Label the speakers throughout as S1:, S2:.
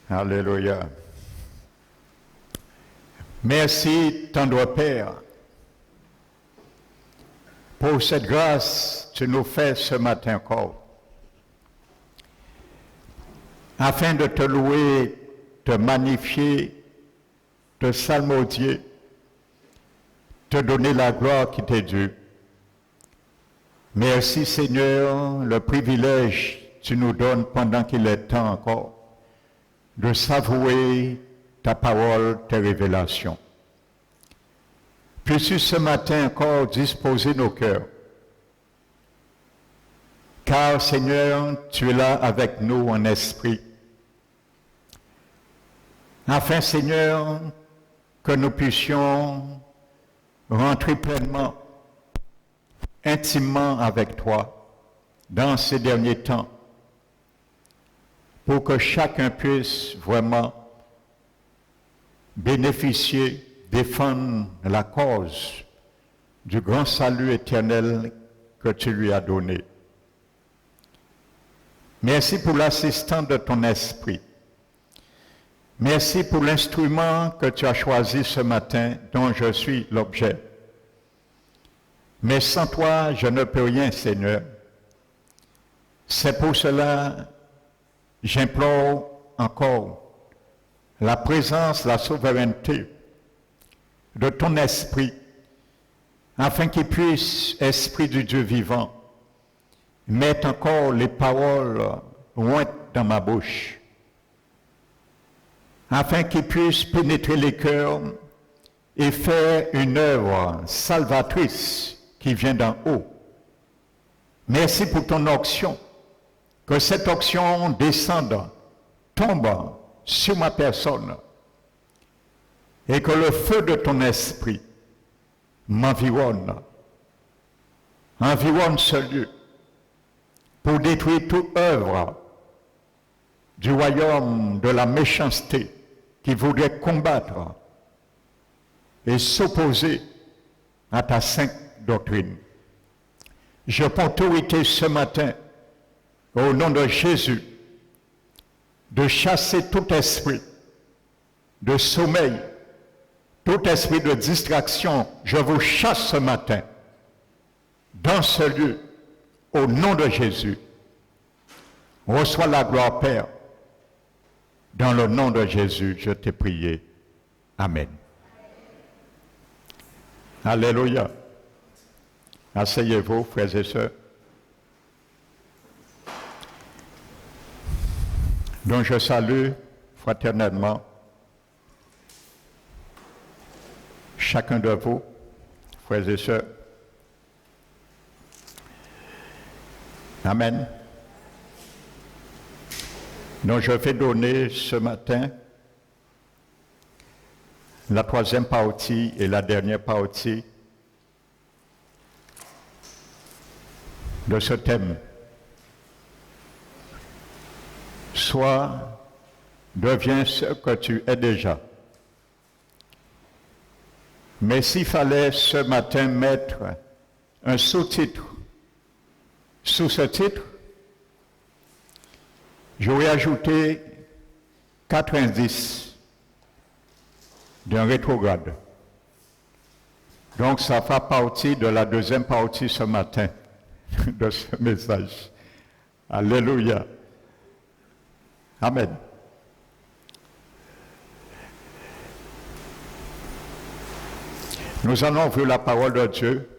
S1: Alléluia. Merci, tendre Père, pour cette grâce que tu nous fais ce matin encore, afin de te louer, te magnifier, te salmodier, te donner la gloire qui t'est due. Merci Seigneur, le privilège que tu nous donnes pendant qu'il est temps encore de savourer ta parole, tes révélations. Puisses-tu ce matin encore disposer nos cœurs, car Seigneur, tu es là avec nous en esprit, afin Seigneur, que nous puissions rentrer pleinement, intimement avec toi dans ces derniers temps, pour que chacun puisse vraiment bénéficier, défendre la cause du grand salut éternel que tu lui as donné. Merci pour l'assistance de ton esprit. Merci pour l'instrument que tu as choisi ce matin, dont je suis l'objet. Mais sans toi, je ne peux rien, Seigneur. C'est pour cela j'implore encore la présence, la souveraineté de ton esprit, afin qu'il puisse, esprit du Dieu vivant, mettre encore les paroles loin dans ma bouche, afin qu'il puisse pénétrer les cœurs et faire une œuvre salvatrice qui vient d'en haut. Merci pour ton onction, que cette onction descende, tombe sur ma personne, et que le feu de ton esprit m'environne, environne ce lieu, pour détruire toute œuvre du royaume de la méchanceté qui voudrait combattre et s'opposer à ta sainte doctrine. Je prends autorité ce matin, au nom de Jésus, de chasser tout esprit de sommeil, tout esprit de distraction. Je vous chasse ce matin, dans ce lieu, au nom de Jésus. Reçois la gloire, Père. Dans le nom de Jésus, je t'ai prié. Amen. Alléluia. Asseyez-vous, frères et sœurs. Donc je salue fraternellement chacun de vous, frères et sœurs. Amen. Donc je vais donner ce matin la troisième partie et la dernière partie de ce thème. Sois, deviens ce que tu es déjà. Mais s'il fallait ce matin mettre un sous-titre sous ce titre, j'aurais ajouté 4 indices d'un rétrograde. Donc ça fera partie de la deuxième partie ce matin de ce message. Alléluia. Amen. Nous allons ouvrir la parole de Dieu.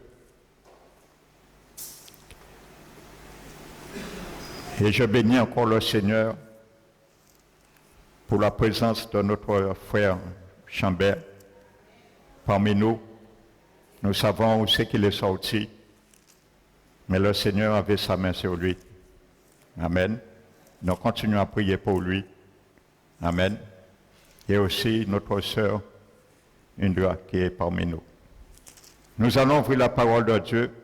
S1: Et je bénis encore le Seigneur pour la présence de notre frère Chambert parmi nous. Nous savons où c'est qu'il est sorti, mais le Seigneur avait sa main sur lui. Amen. Nous continuons à prier pour lui. Amen. Et aussi notre sœur Indra qui est parmi nous. Nous allons ouvrir la parole de Dieu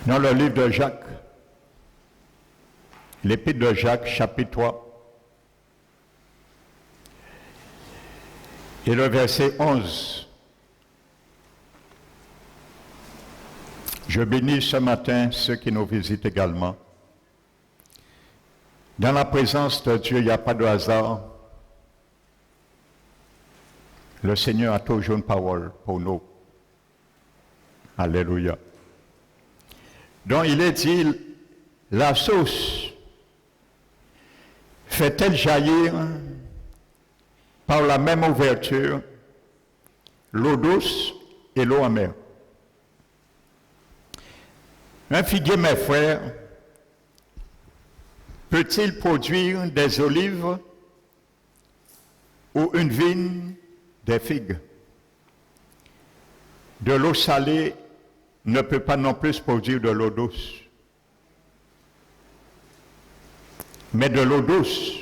S1: dans le livre de Jacques, l'épître de Jacques, chapitre 3, et le verset 11. Je bénis ce matin ceux qui nous visitent également. Dans la présence de Dieu, il n'y a pas de hasard. Le Seigneur a toujours une parole pour nous. Alléluia. Donc il est dit, la source fait-elle jaillir par la même ouverture l'eau douce et l'eau amère. Un figuier, mes frères, peut-il produire des olives ou une vigne des figues? De l'eau salée ne peut pas non plus produire de l'eau douce. Mais de l'eau douce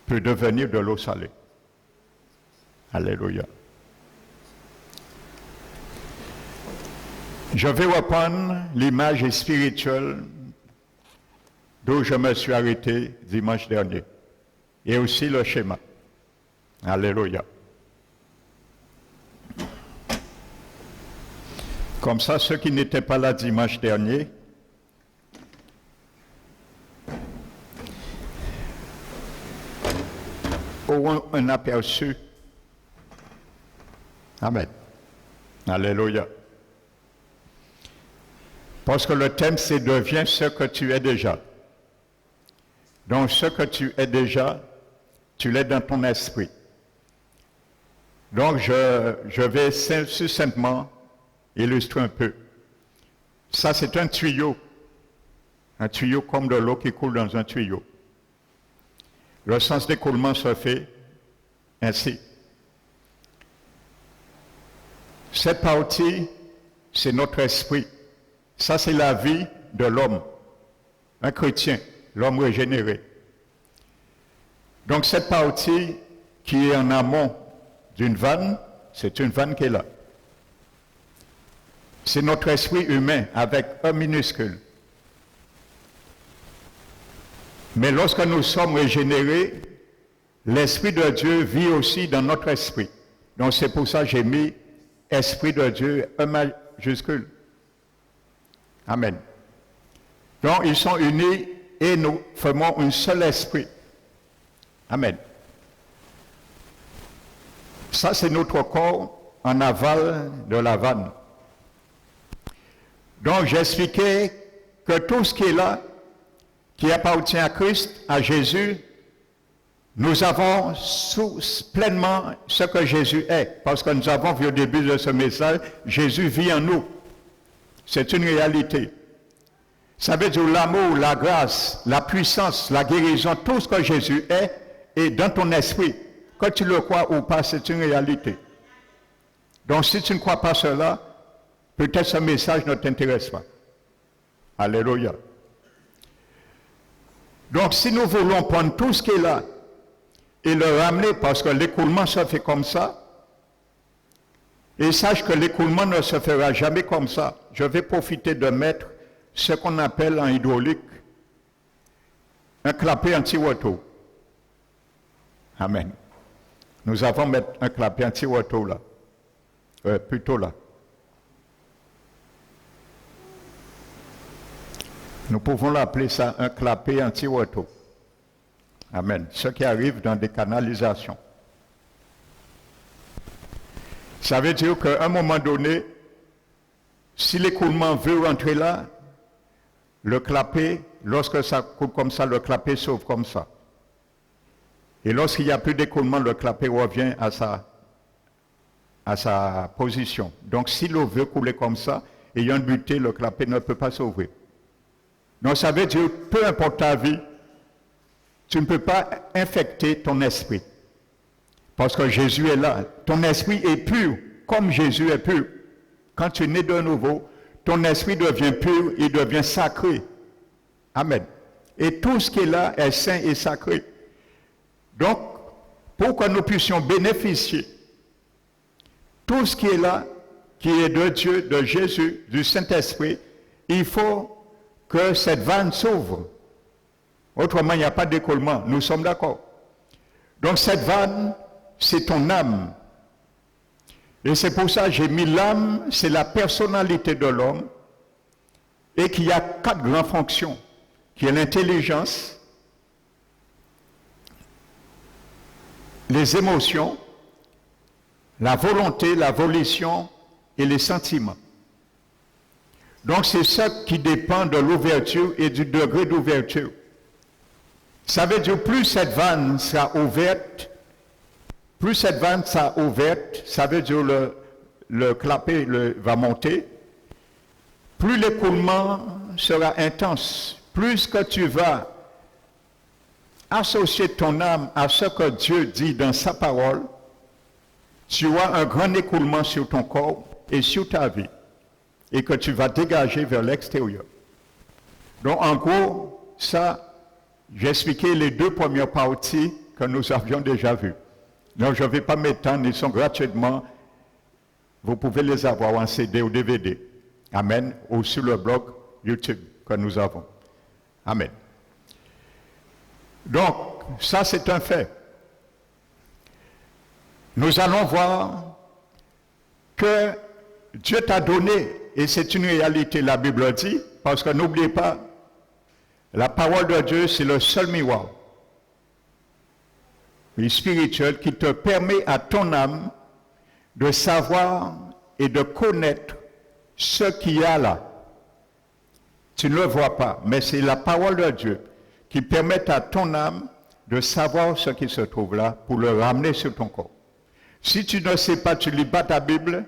S1: peut devenir de l'eau salée. Alléluia. Je vais reprendre l'image spirituelle d'où je me suis arrêté dimanche dernier. Et aussi le schéma. Alléluia. Comme ça, ceux qui n'étaient pas là dimanche dernier, auront un aperçu. Amen. Alléluia. Parce que le thème, c'est deviens ce que tu es déjà. Donc, ce que tu es déjà, tu l'es dans ton esprit. Donc, je vais succinctement illustrer un peu. Ça, c'est un tuyau comme de l'eau qui coule dans un tuyau. Le sens d'écoulement se fait ainsi. Cette partie, c'est notre esprit. Ça, c'est la vie de l'homme, un chrétien, l'homme régénéré. Donc, cette partie qui est en amont d'une vanne, c'est une vanne qui est là. C'est notre esprit humain avec un minuscule. Mais lorsque nous sommes régénérés, l'Esprit de Dieu vit aussi dans notre esprit. Donc c'est pour ça que j'ai mis Esprit de Dieu, un majuscule. Amen. Donc ils sont unis et nous formons un seul esprit. Amen. Ça c'est notre corps en aval de la vanne. Donc j'expliquais que tout ce qui est là, qui appartient à Christ, à Jésus, nous avons pleinement ce que Jésus est. Parce que nous avons vu au début de ce message, Jésus vit en nous. C'est une réalité. Ça veut dire l'amour, la grâce, la puissance, la guérison, tout ce que Jésus est dans ton esprit. Que tu le crois ou pas, c'est une réalité. Donc si tu ne crois pas cela, peut-être ce message ne t'intéresse pas. Alléluia. Donc si nous voulons prendre tout ce qui est là et le ramener, parce que l'écoulement se fait comme ça, et sache que l'écoulement ne se fera jamais comme ça. Je vais profiter de mettre ce qu'on appelle en hydraulique un clapet anti-retour. Amen. Nous avons mettre un clapet anti-retour là. Plutôt là. Nous pouvons l'appeler ça un clapet anti-retour. Amen. Ce qui arrive dans des canalisations. Ça veut dire qu'à un moment donné, si l'écoulement veut rentrer là, le clapet, lorsque ça coule comme ça, le clapet s'ouvre comme ça. Et lorsqu'il n'y a plus d'écoulement, le clapet revient à sa position. Donc si l'eau veut couler comme ça, ayant buté, le clapet ne peut pas s'ouvrir. Donc ça veut dire, peu importe ta vie, tu ne peux pas infecter ton esprit. Parce que Jésus est là. Ton esprit est pur, comme Jésus est pur. Quand tu es né de nouveau, ton esprit devient pur, il devient sacré. Amen. Et tout ce qui est là est saint et sacré. Donc, pour que nous puissions bénéficier, tout ce qui est là, qui est de Dieu, de Jésus, du Saint-Esprit, il faut que cette vanne s'ouvre. Autrement, il n'y a pas d'écoulement. Nous sommes d'accord. Donc cette vanne, c'est ton âme. Et c'est pour ça que j'ai mis l'âme, c'est la personnalité de l'homme, et qu'il y a 4 grandes fonctions. qui est l'intelligence, les émotions, la volonté, la volition et les sentiments. Donc c'est ça qui dépend de l'ouverture et du degré d'ouverture. Ça veut dire plus cette vanne sera ouverte, ça veut dire le clapet va monter, plus l'écoulement sera intense, plus que tu vas associer ton âme à ce que Dieu dit dans sa parole, tu auras un grand écoulement sur ton corps et sur ta vie, et que tu vas dégager vers l'extérieur. Donc en gros, ça, j'ai expliqué les deux premières parties que nous avions déjà vues. Donc je ne vais pas m'étendre, ils sont gratuitement, vous pouvez les avoir en CD ou DVD. Amen. Ou sur le blog YouTube que nous avons. Amen. Donc, ça c'est un fait. Nous allons voir que Dieu t'a donné, et c'est une réalité, la Bible dit, parce que n'oubliez pas, la parole de Dieu, c'est le seul miroir spirituel qui te permet à ton âme de savoir et de connaître ce qu'il y a là. Tu ne le vois pas, mais c'est la parole de Dieu qui permet à ton âme de savoir ce qui se trouve là pour le ramener sur ton corps. Si tu ne sais pas, tu ne lis pas ta Bible,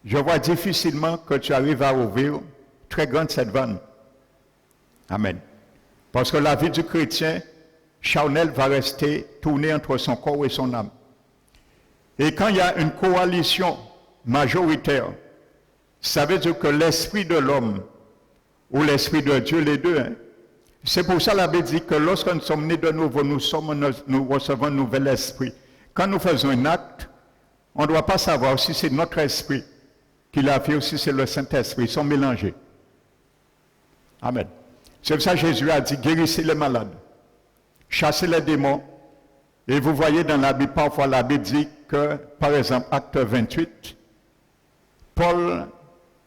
S1: je vois difficilement que tu arrives à ouvrir très grande cette vanne. Amen. Parce que la vie du chrétien charnel va rester tournée entre son corps et son âme. Et quand il y a une coalition majoritaire, ça veut dire que l'esprit de l'homme ou l'esprit de Dieu, les deux, c'est pour ça la Bible dit que lorsque nous sommes nés de nouveau, nous recevons un nouvel esprit. Quand nous faisons un acte, on ne doit pas savoir si c'est notre esprit qui l'a fait ou si c'est le Saint-Esprit. Ils sont mélangés. Amen. C'est pour ça que Jésus a dit, guérissez les malades, chassez les démons. Et vous voyez dans la Bible, parfois la Bible dit que, par exemple, acte 28, Paul,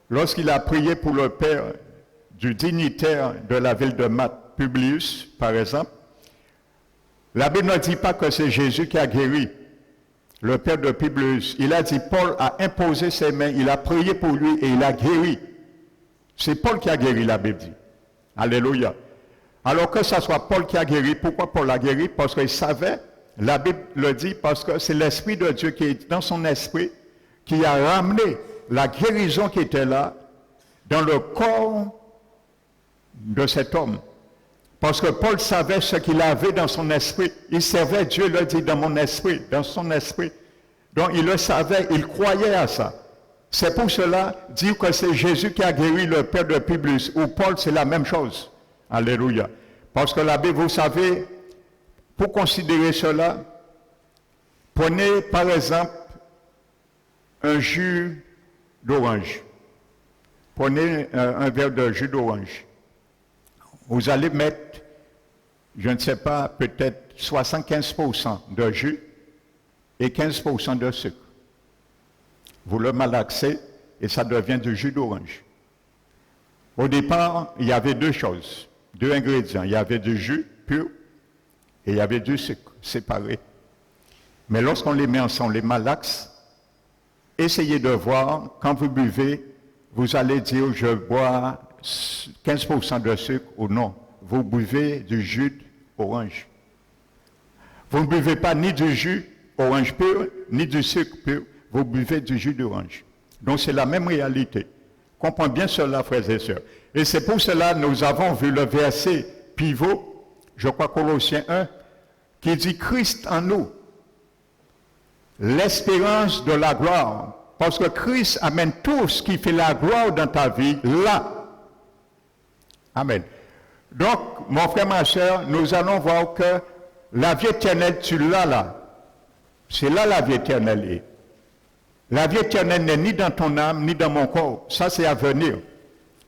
S1: lorsqu'il a prié pour le père du dignitaire de la ville de Math, Publius, par exemple, la Bible ne dit pas que c'est Jésus qui a guéri le père de Publius. Il a dit, Paul a imposé ses mains, il a prié pour lui et il a guéri. C'est Paul qui a guéri, la Bible dit. Alléluia. Alors que ce soit Paul qui a guéri, pourquoi Paul a guéri? Parce qu'il savait, la Bible le dit, parce que c'est l'Esprit de Dieu qui est dans son esprit, qui a ramené la guérison qui était là dans le corps de cet homme. Parce que Paul savait ce qu'il avait dans son esprit. Il servait, Dieu le dit, dans mon esprit, dans son esprit. Donc il le savait, il croyait à ça. C'est pour cela, dire que c'est Jésus qui a guéri le père de Publius, ou Paul, c'est la même chose. Alléluia. Parce que la Bible, vous savez, pour considérer cela, prenez par exemple un jus d'orange. Prenez un verre de jus d'orange. Vous allez mettre, je ne sais pas, peut-être 75% de jus et 15% de sucre. Vous le malaxez et ça devient du jus d'orange. Au départ, il y avait deux choses, deux ingrédients. Il y avait du jus pur et il y avait du sucre séparé. Mais lorsqu'on les met ensemble, les malaxe, essayez de voir, quand vous buvez, vous allez dire, je bois 15% de sucre ou non. Vous buvez du jus d'orange. Vous ne buvez pas ni du jus orange pur, ni du sucre pur. Vous buvez du jus d'orange. Donc c'est la même réalité. Comprenez bien cela, frères et sœurs. Et c'est pour cela que nous avons vu le verset pivot, je crois Colossiens 1, qui dit Christ en nous, l'espérance de la gloire. Parce que Christ amène tout ce qui fait la gloire dans ta vie là. Amen. Donc, mon frère, ma soeur, nous allons voir que la vie éternelle, tu l'as là. C'est là la vie éternelle est. La vie éternelle n'est ni dans ton âme, ni dans mon corps. Ça, c'est à venir.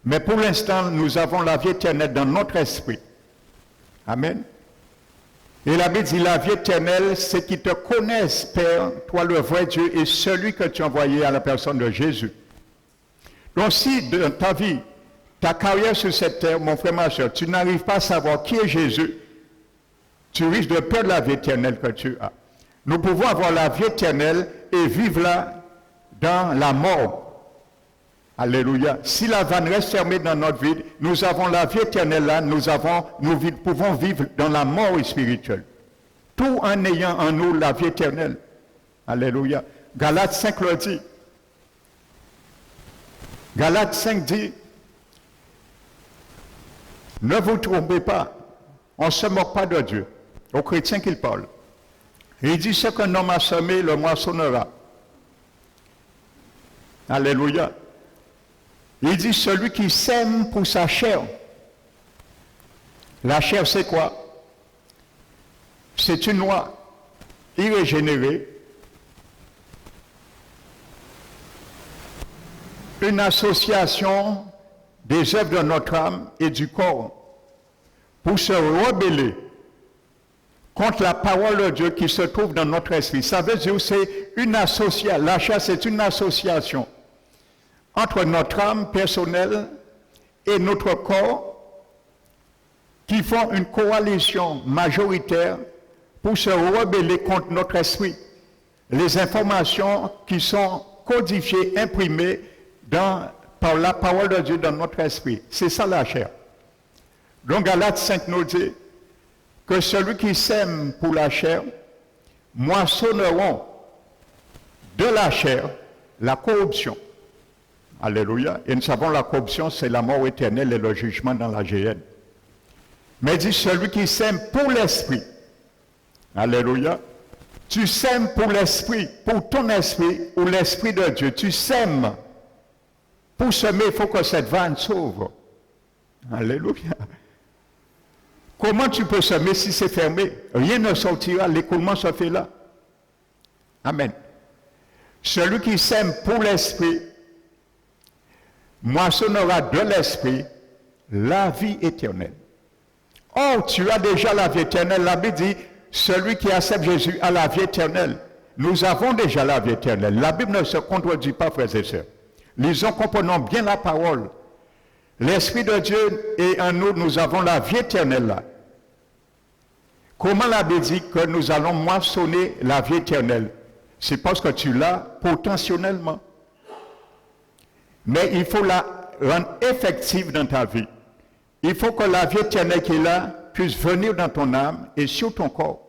S1: Mais pour l'instant, nous avons la vie éternelle dans notre esprit. Amen. Et la Bible dit, la vie éternelle, c'est qu'ils te connaissent, Père, toi le vrai Dieu, et celui que tu as envoyé à la personne de Jésus. Donc si dans ta vie, Ta carrière sur cette terre, mon frère, ma soeur, tu n'arrives pas à savoir qui est Jésus, tu risques de perdre la vie éternelle que tu as. Nous pouvons avoir la vie éternelle et vivre là dans la mort. Alléluia. Si la vanne reste fermée dans notre vie, nous avons la vie éternelle là, nous pouvons vivre dans la mort spirituelle. Tout en ayant en nous la vie éternelle. Alléluia. Galates 5 le dit. Galates 5 dit, ne vous trompez pas, on ne se moque pas de Dieu. Aux chrétiens qu'il parle. Il dit, ce qu'un homme a semé, le moissonnera. Alléluia. Il dit, celui qui sème pour sa chair. La chair, c'est quoi? C'est une loi irrégénérée, une association des œuvres de notre âme et du corps pour se rebeller contre la parole de Dieu qui se trouve dans notre esprit. Ça veut dire que c'est une association. La chair, c'est une association entre notre âme personnelle et notre corps qui font une coalition majoritaire pour se rebeller contre notre esprit. Les informations qui sont codifiées, imprimées par la parole de Dieu dans notre esprit. C'est ça la chair. Donc Galates 5 nous dit que celui qui sème pour la chair moissonneront de la chair la corruption. Alléluia. Et nous savons la corruption, c'est la mort éternelle et le jugement dans la géhenne. Mais dit celui qui sème pour l'esprit. Alléluia. Tu sèmes pour l'esprit, pour ton esprit ou l'esprit de Dieu. Tu sèmes. Pour semer, il faut que cette vanne s'ouvre. Alléluia. Comment tu peux semer si c'est fermé? Rien ne sortira, l'écoulement se fait là. Amen. Celui qui sème pour l'esprit moissonnera de l'esprit la vie éternelle. Oh, tu as déjà la vie éternelle. La Bible dit, celui qui accepte Jésus a la vie éternelle. Nous avons déjà la vie éternelle. La Bible ne se contredit pas, frères et sœurs. Lisons, comprenons bien la parole. L'Esprit de Dieu est en nous, nous avons la vie éternelle là. Comment la Bible dit que nous allons moissonner la vie éternelle? C'est parce que tu l'as potentiellement. Mais il faut la rendre effective dans ta vie. Il faut que la vie éternelle qui est là puisse venir dans ton âme et sur ton corps.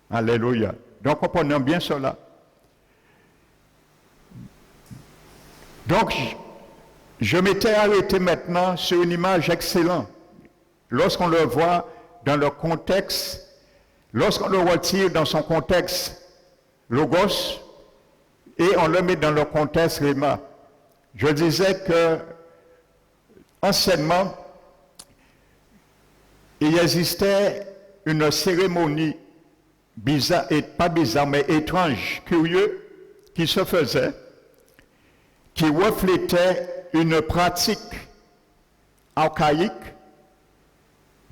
S1: Alléluia. Donc comprenons bien cela. Donc, je m'étais arrêté maintenant sur une image excellente. Lorsqu'on le voit dans le contexte, lorsqu'on le retire dans son contexte logos, et on le met dans le contexte réma. Je disais que, anciennement, il existait une cérémonie bizarre, et pas bizarre, mais étrange, curieuse, qui se faisait, qui reflétait une pratique archaïque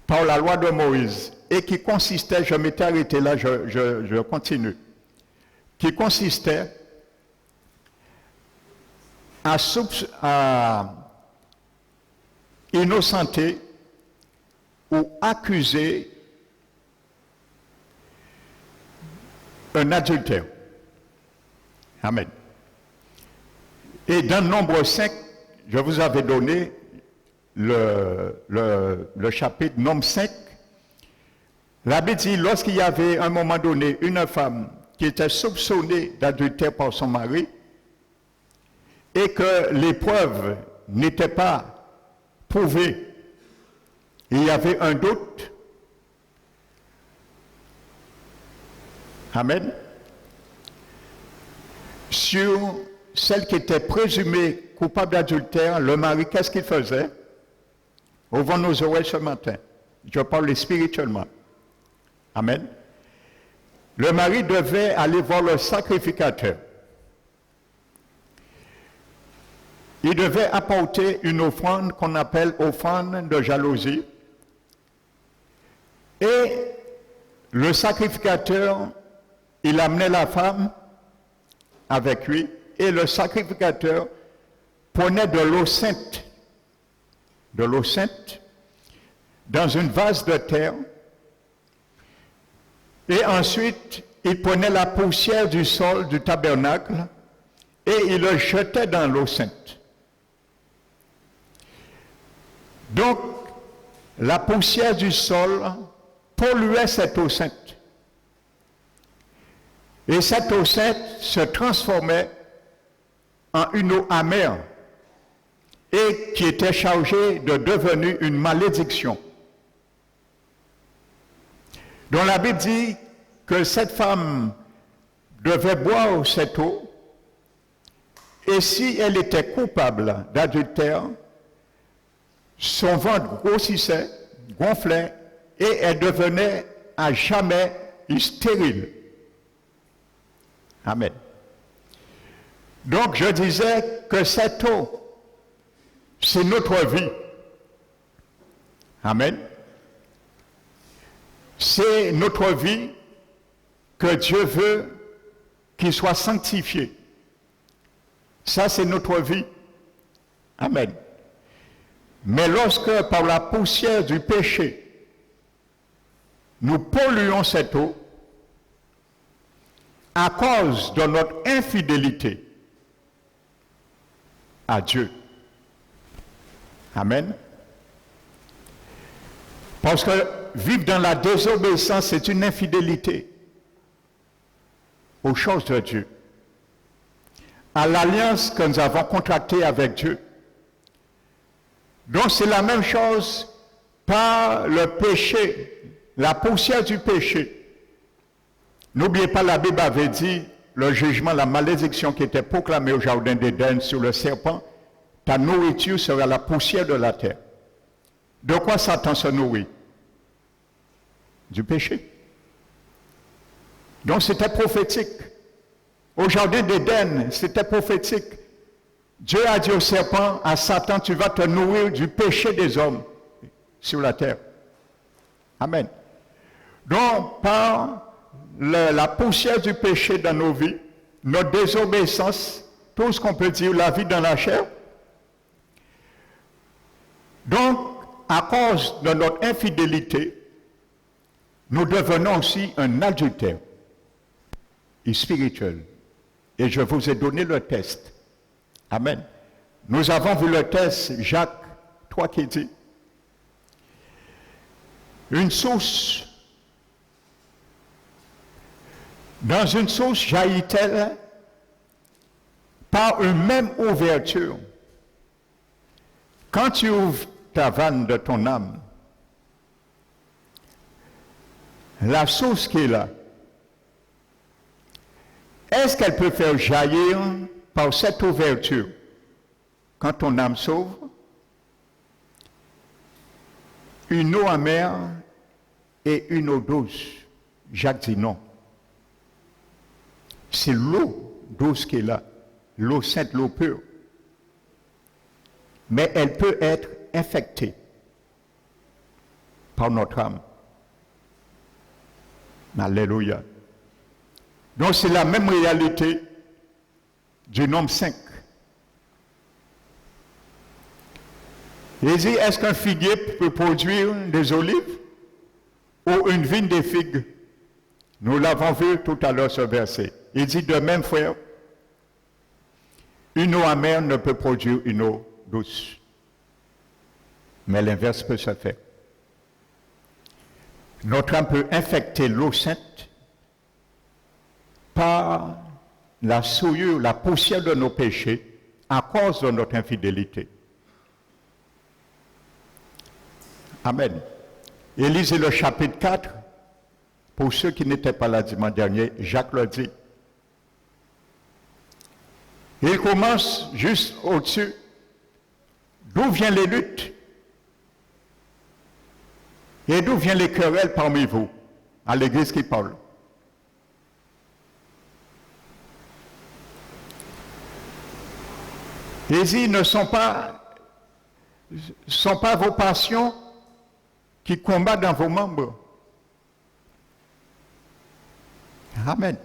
S1: par la loi de Moïse et qui consistait, je m'étais arrêté là, je continue, qui consistait à innocenter ou accuser un adultère. Amen. Et dans Nombre 5, je vous avais donné le chapitre Nombre 5. La Bible dit, lorsqu'il y avait à un moment donné une femme qui était soupçonnée d'adultère par son mari et que les preuves n'étaient pas prouvées, il y avait un doute. Amen. Sur celle qui était présumée coupable d'adultère, le mari, qu'est-ce qu'il faisait? Ouvrons nos oreilles ce matin. Je parle spirituellement. Amen. Le mari devait aller voir le sacrificateur. Il devait apporter une offrande qu'on appelle offrande de jalousie. Et le sacrificateur, il amenait la femme avec lui. Et le sacrificateur prenait de l'eau sainte de l'eau sainte dans une vase de terre. Et ensuite, il prenait la poussière du sol du tabernacle et il le jetait dans l'eau sainte. Donc, la poussière du sol polluait cette eau sainte. Et cette eau sainte se transformait en une eau amère et qui était chargée de devenir une malédiction. Donc la Bible dit que cette femme devait boire cette eau et si elle était coupable d'adultère, son ventre grossissait, gonflait et elle devenait à jamais stérile. Amen. Donc je disais que cette eau, c'est notre vie. Amen. C'est notre vie que Dieu veut qu'il soit sanctifié. Ça, c'est notre vie. Amen. Mais lorsque, par la poussière du péché, nous polluons cette eau, à cause de notre infidélité à Dieu. Amen. Parce que vivre dans la désobéissance, c'est une infidélité aux choses de Dieu, à l'alliance que nous avons contractée avec Dieu. Donc c'est la même chose par le péché, la poussière du péché. N'oubliez pas, la Bible avait dit, le jugement, la malédiction qui était proclamée au jardin d'Éden sur le serpent, ta nourriture sera la poussière de la terre. De quoi Satan se nourrit? Du péché. Donc c'était prophétique. Au jardin d'Éden, c'était prophétique. Dieu a dit au serpent, à Satan, tu vas te nourrir du péché des hommes sur la terre. Amen. Donc, par la poussière du péché dans nos vies, notre désobéissance, tout ce qu'on peut dire, la vie dans la chair. Donc, à cause de notre infidélité, nous devenons aussi un adultère spirituel. Et je vous ai donné le test. Amen. Nous avons vu le test, Jacques 3 qui dit, une source, dans une source jaillit-elle par une même ouverture. Quand tu ouvres ta vanne de ton âme, la source qui est là, est-ce qu'elle peut faire jaillir par cette ouverture quand ton âme s'ouvre une eau amère et une eau douce? Jacques dit non. C'est l'eau douce qui est là, l'eau sainte, l'eau pure. Mais elle peut être infectée par notre âme. Alléluia. Donc c'est la même réalité du nombre 5. Il dit, est-ce qu'un figuier peut produire des olives ou une vigne des figues? Nous l'avons vu tout à l'heure ce verset. Il dit de même, frère, une eau amère ne peut produire une eau douce. Mais l'inverse peut se faire. Notre âme peut infecter l'eau sainte par la souillure, la poussière de nos péchés à cause de notre infidélité. Amen. Et lisez le chapitre 4, pour ceux qui n'étaient pas là dimanche dernier, Jacques le dit. Il commence juste au-dessus. D'où viennent les luttes? Et d'où viennent les querelles parmi vous? À l'église qui parle. Et ils ne sont pas vos passions qui combattent dans vos membres. Amen.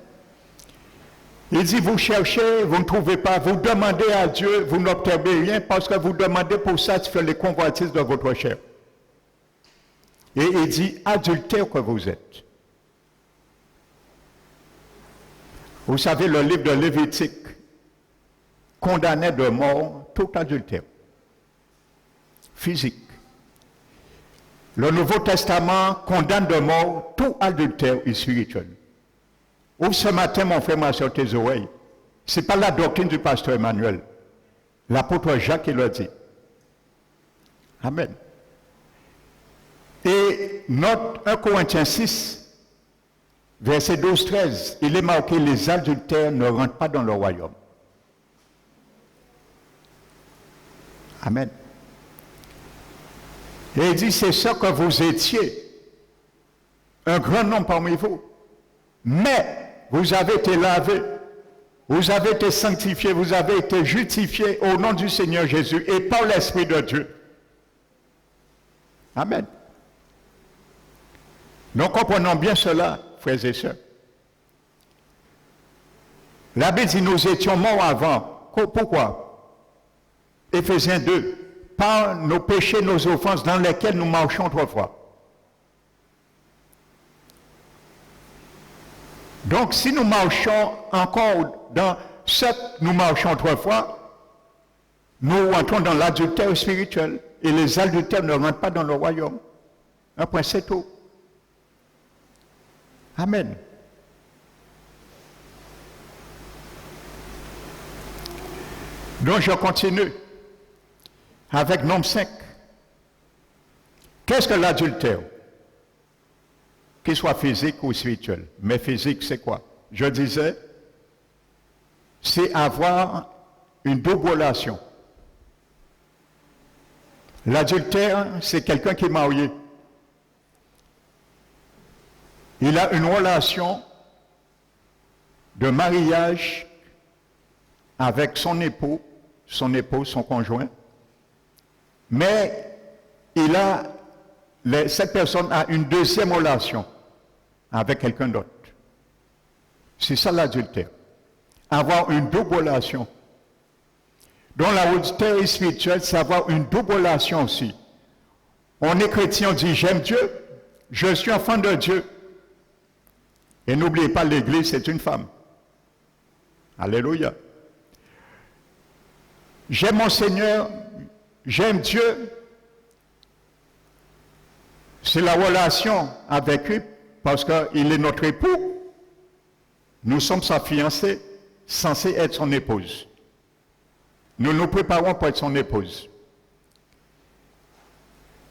S1: Il dit, vous cherchez, vous ne trouvez pas, vous demandez à Dieu, vous n'obtenez rien parce que vous demandez pour satisfaire les convoitises de votre chair. Et il dit, adultère que vous êtes. Vous savez, le livre de Lévitique condamnait de mort tout adultère physique. Le Nouveau Testament condamne de mort tout adultère spirituel. Ou ce matin, mon frère, ma soeur, tes oreilles, ce n'est pas la doctrine du pasteur Emmanuel. L'apôtre Jacques, il l'a dit. Amen. Et notre 1 Corinthiens 6, verset 12-13, il est marqué, les adultères ne rentrent pas dans le royaume. Amen. Et il dit, c'est ça que vous étiez, un grand nombre parmi vous. Mais vous avez été lavés, vous avez été sanctifiés, vous avez été justifiés au nom du Seigneur Jésus et par l'Esprit de Dieu. Amen. Nous comprenons bien cela, frères et sœurs. La Bible dit, nous étions morts avant. Pourquoi? Éphésiens 2. Par nos péchés, nos offenses dans lesquelles nous marchions autrefois. Donc, si nous marchons encore dans ce que nous marchons autrefois, nous entrons dans l'adultère spirituel et les adultères ne rentrent pas dans le royaume. Un point, c'est tout. Amen. Donc, je continue avec nombre 5. Qu'est-ce que l'adultère? Qu'il soit physique ou spirituel. Mais physique, c'est quoi? Je disais, c'est avoir une double relation. L'adultère, c'est quelqu'un qui est marié. Il a une relation de mariage avec son époux, son épouse, son conjoint, mais cette personne a une deuxième relation avec quelqu'un d'autre. C'est ça l'adultère. Avoir une double relation. Donc l'adultère spirituel, c'est avoir une double relation aussi. On est chrétien, on dit j'aime Dieu, je suis enfant de Dieu. Et n'oubliez pas, l'Église, c'est une femme. Alléluia. J'aime mon Seigneur, j'aime Dieu. C'est la relation avec lui, parce qu'il est notre époux. Nous sommes sa fiancée, censée être son épouse. Nous nous préparons pour être son épouse.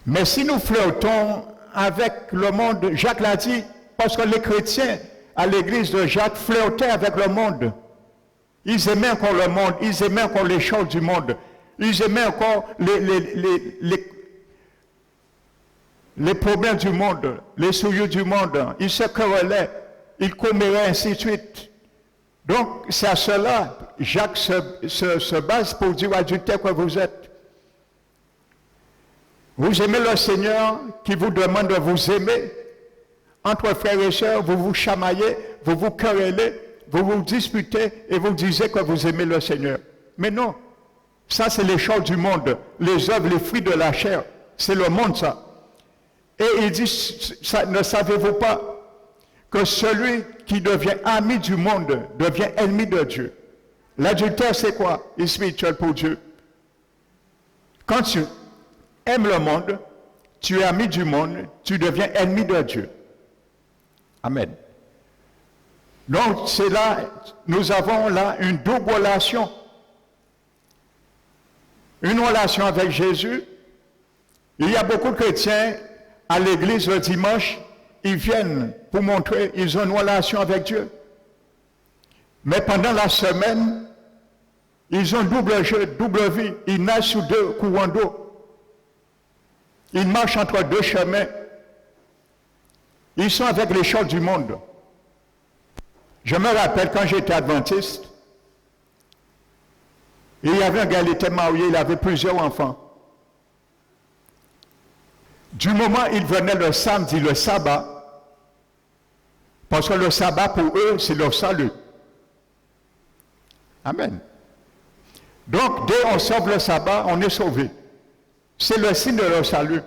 S1: Mais si nous flirtons avec le monde, Jacques l'a dit, parce que les chrétiens à l'église de Jacques flirtaient avec le monde. Ils aimaient encore le monde, ils aimaient encore les choses du monde, ils aimaient encore les problèmes du monde, les souillures du monde. Ils se querellaient, ils comméraient, ainsi de suite. Donc, c'est à cela, Jacques se base pour dire adultère que vous êtes. Vous aimez le Seigneur qui vous demande de vous aimer. Entre frères et sœurs, vous vous chamaillez, vous vous querellez, vous vous disputez et vous disiez que vous aimez le Seigneur. Mais non, ça c'est les choses du monde, les œuvres, les fruits de la chair. C'est le monde ça. Et il dit, ne savez-vous pas que celui qui devient ami du monde devient ennemi de Dieu? L'adultère c'est quoi? Il est spirituel pour Dieu. Quand tu aimes le monde, tu es ami du monde, tu deviens ennemi de Dieu. Amen. Donc, c'est là, nous avons là une double relation. Une relation avec Jésus. Il y a beaucoup de chrétiens à l'église le dimanche, ils viennent pour montrer qu'ils ont une relation avec Dieu. Mais pendant la semaine, ils ont double jeu, double vie. Ils nagent sous deux courants d'eau. Ils marchent entre deux chemins. Ils sont avec les choses du monde. Je me rappelle quand j'étais adventiste, il y avait un gars, il était marié, il avait plusieurs enfants. Du moment où il venait le samedi, le sabbat, parce que le sabbat pour eux, c'est leur salut. Amen. Donc, dès qu'on sauve le sabbat, on est sauvé. C'est le signe de leur salut.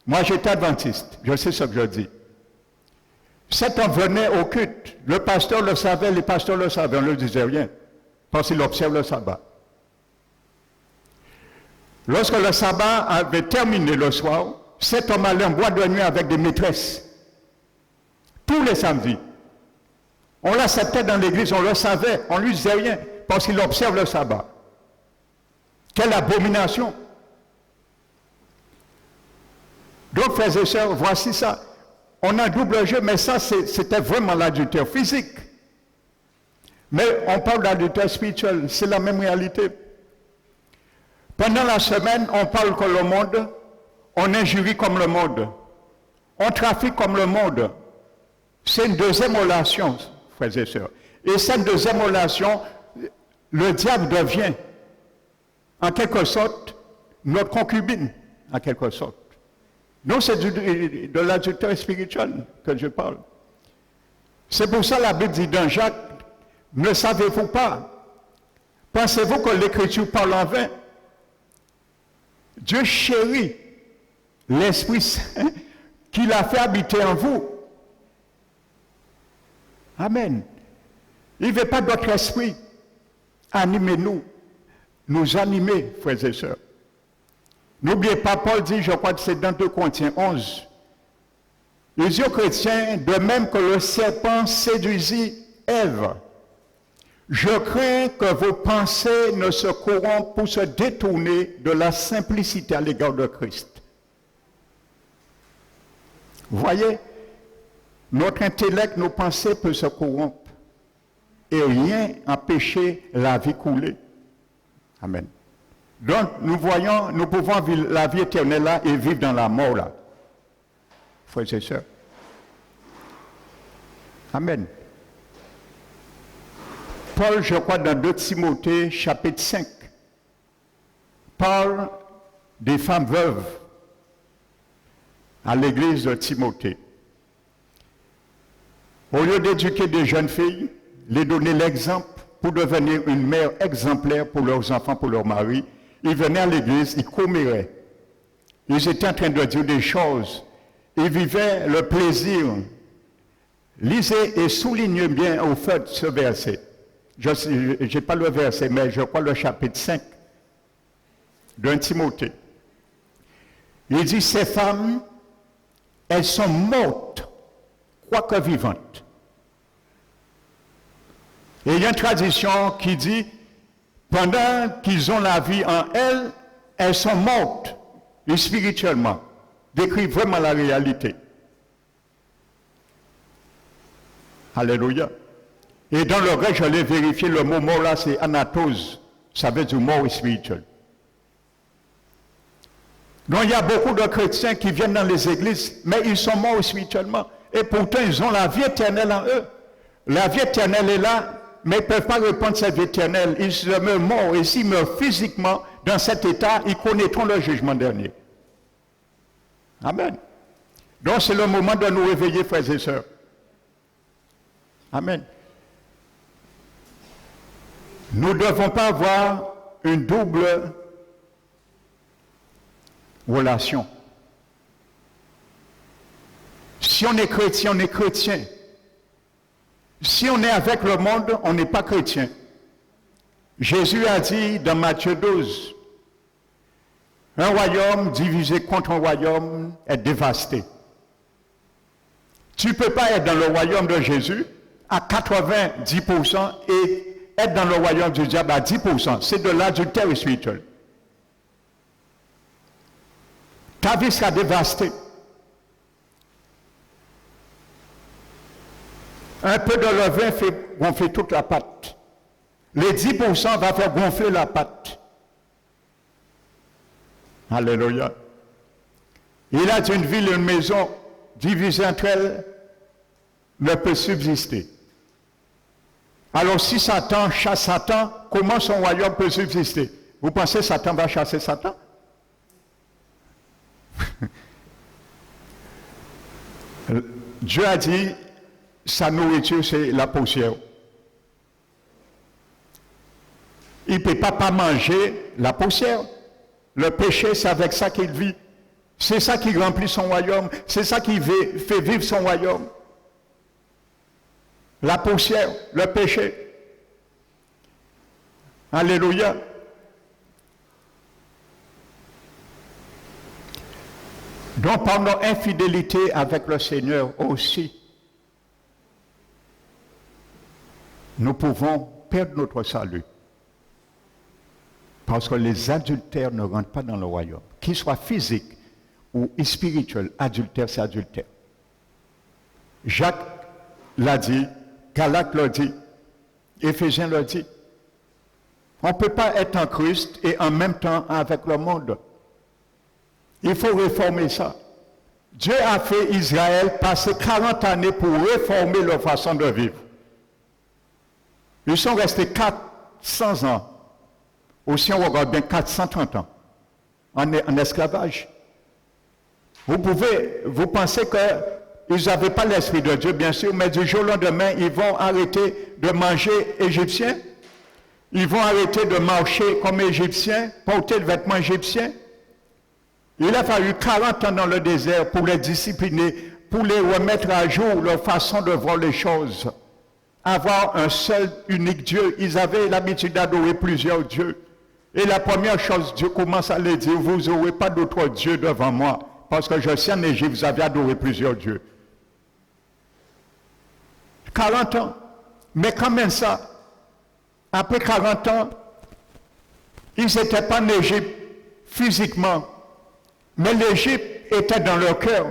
S1: Moi, j'étais adventiste. Je sais ce que je dis. Cet homme venait au culte. Le pasteur le savait, les pasteurs le savaient. On ne le disait rien. Parce qu'il observe le sabbat. Lorsque le sabbat avait terminé le soir, cet homme allait en boîte de nuit avec des maîtresses. Tous les samedis. On l'acceptait dans l'église, on le savait, on ne lui disait rien, parce qu'il observe le sabbat. Quelle abomination! Donc, frères et sœurs, voici ça. On a un double jeu, mais ça, c'était vraiment l'adultère physique. Mais on parle d'adultère spirituel, c'est la même réalité. Pendant la semaine, on parle comme le monde, on injurie comme le monde, on trafique comme le monde. C'est une deuxième relation, frères et sœurs. Et cette deuxième relation, le diable devient, en quelque sorte, notre concubine, en quelque sorte. Donc c'est de l'adultère spirituel que je parle. C'est pour ça que la Bible dit dans Jacques, ne savez-vous pas? Pensez-vous que l'Écriture parle en vain? Dieu chérit l'Esprit Saint qu'il a fait habiter en vous. Amen. Il ne veut pas d'autre esprit. Animez-nous. Nous animer, frères et sœurs. N'oubliez pas, Paul dit, je crois que c'est dans 2 Corinthiens 11. Il dit aux chrétiens, de même que le serpent séduisit Ève, je crains que vos pensées ne se corrompent pour se détourner de la simplicité à l'égard de Christ. Vous voyez, notre intellect, nos pensées peuvent se corrompre et rien empêcher la vie couler. Amen. Donc, nous pouvons vivre la vie éternelle là et vivre dans la mort là. Frères et sœurs. Amen. Paul, je crois, dans 2 Timothée, chapitre 5, parle des femmes veuves à l'église de Timothée. Au lieu d'éduquer des jeunes filles, les donner l'exemple pour devenir une mère exemplaire pour leurs enfants, pour leurs maris, ils venaient à l'église, ils comméraient. Ils étaient en train de dire des choses. Ils vivaient le plaisir. Lisez et soulignez bien au fait ce verset. Je n'ai pas le verset, mais je crois le chapitre 5 d'un Timothée. Il dit, ces femmes, elles sont mortes, quoique vivantes. Et il y a une tradition qui dit, pendant qu'ils ont la vie en elles, elles sont mortes, et spirituellement, décrit vraiment la réalité. Alléluia. Et dans le reste, je l'ai vérifié, le mot mort là, c'est anatose, ça veut dire mort spirituel. Donc il y a beaucoup de chrétiens qui viennent dans les églises, mais ils sont morts spirituellement. Et pourtant, ils ont la vie éternelle en eux. La vie éternelle est là, mais ils ne peuvent pas répondre cette vie éternelle. Ils se meurent morts. Et s'ils meurent physiquement dans cet état, ils connaîtront le jugement dernier. Amen. Donc c'est le moment de nous réveiller, frères et sœurs. Amen. Nous ne devons pas avoir une double relation. Si on est chrétien, on est chrétien. Si on est avec le monde, on n'est pas chrétien. Jésus a dit dans Matthieu 12, un royaume divisé contre un royaume est dévasté. Tu ne peux pas être dans le royaume de Jésus à 90% et être dans le royaume du diable à 10%. C'est de l'adultère spirituel. Ta vie sera dévastée. Un peu de levain fait gonfler toute la pâte. Les 10% va faire gonfler la pâte. Alléluia. Il a dit une ville et une maison divisées entre elles ne peut subsister. Alors si Satan chasse Satan, comment son royaume peut subsister? Vous pensez que Satan va chasser Satan? Dieu a dit, sa nourriture c'est la poussière. il ne peut pas manger la poussière. Le péché, c'est avec ça qu'il vit. C'est ça qui remplit son royaume. C'est ça qui fait vivre son royaume. La poussière, le péché. Alléluia. Donc, par notre infidélité avec le Seigneur aussi, nous pouvons perdre notre salut. Parce que les adultères ne rentrent pas dans le royaume. Qu'ils soient physiques ou spirituels, adultère, c'est adultère. Jacques l'a dit, Galates l'a dit, Éphésiens l'a dit. On ne peut pas être en Christ et en même temps avec le monde. Il faut réformer ça. Dieu a fait Israël passer 40 années pour réformer leur façon de vivre. Ils sont restés 400 ans. Aussi, on regarde bien 430 ans en esclavage. Vous pensez qu'ils n'avaient pas l'Esprit de Dieu, bien sûr, mais du jour au lendemain, ils vont arrêter de manger égyptien. Ils vont arrêter de marcher comme égyptiens, porter le vêtement égyptien. Il a fallu 40 ans dans le désert pour les discipliner, pour les remettre à jour leur façon de voir les choses. Avoir un seul, unique Dieu. Ils avaient l'habitude d'adorer plusieurs dieux. Et la première chose, Dieu commence à leur dire, vous n'aurez pas d'autre Dieu devant moi. Parce que je sais en Égypte, vous avez adoré plusieurs dieux. 40 ans. Mais quand même ça, après 40 ans, ils n'étaient pas en Égypte physiquement. Mais l'Égypte était dans leur cœur.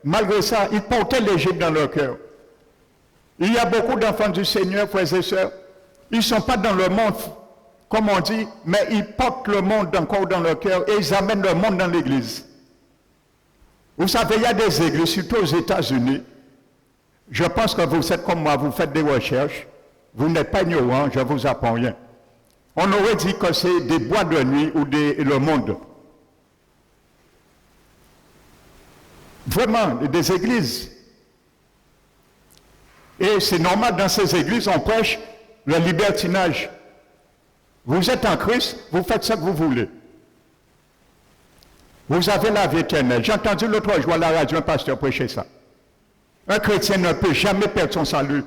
S1: Malgré ça, ils portaient l'Égypte dans leur cœur. Il y a beaucoup d'enfants du Seigneur, frères et sœurs. Ils ne sont pas dans le monde, comme on dit, mais ils portent le monde encore dans leur cœur et ils amènent le monde dans l'Église. Vous savez, il y a des églises, surtout aux États-Unis. Je pense que vous êtes comme moi, vous faites des recherches. Vous n'êtes pas ignorant, je ne vous apprends rien. On aurait dit que c'est des boîtes de nuit ou le monde. Vraiment, des églises. Et c'est normal, dans ces églises, on prêche le libertinage. Vous êtes en Christ, vous faites ce que vous voulez. Vous avez la vie éternelle. J'ai entendu l'autre jour à la radio un pasteur prêcher ça. Un chrétien ne peut jamais perdre son salut.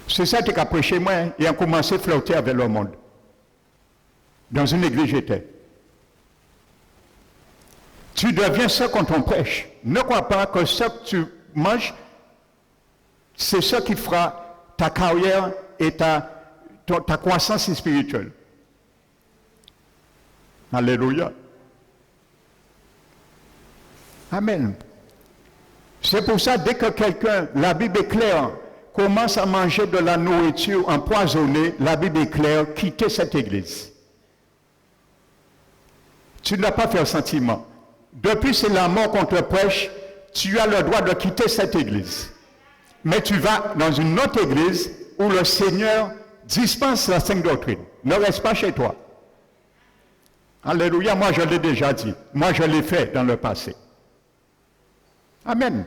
S1: C'est ça qui a prêché moi et a commencé à flirter avec le monde. Dans une église j'étais. Tu deviens ce qu'on t'en prêche. Ne crois pas que ce que tu manges, c'est ce qui fera ta carrière et ta croissance spirituelle. Alléluia. Amen. C'est pour ça, dès que quelqu'un, la Bible est claire, commence à manger de la nourriture empoisonnée, la Bible est claire, quittez cette église. Tu ne dois pas faire sentiment. Depuis c'est la mort qu'on te prêche, tu as le droit de quitter cette église. Mais tu vas dans une autre église où le Seigneur dispense la sainte doctrine. Ne reste pas chez toi. Alléluia, moi je l'ai déjà dit. Moi je l'ai fait dans le passé. Amen.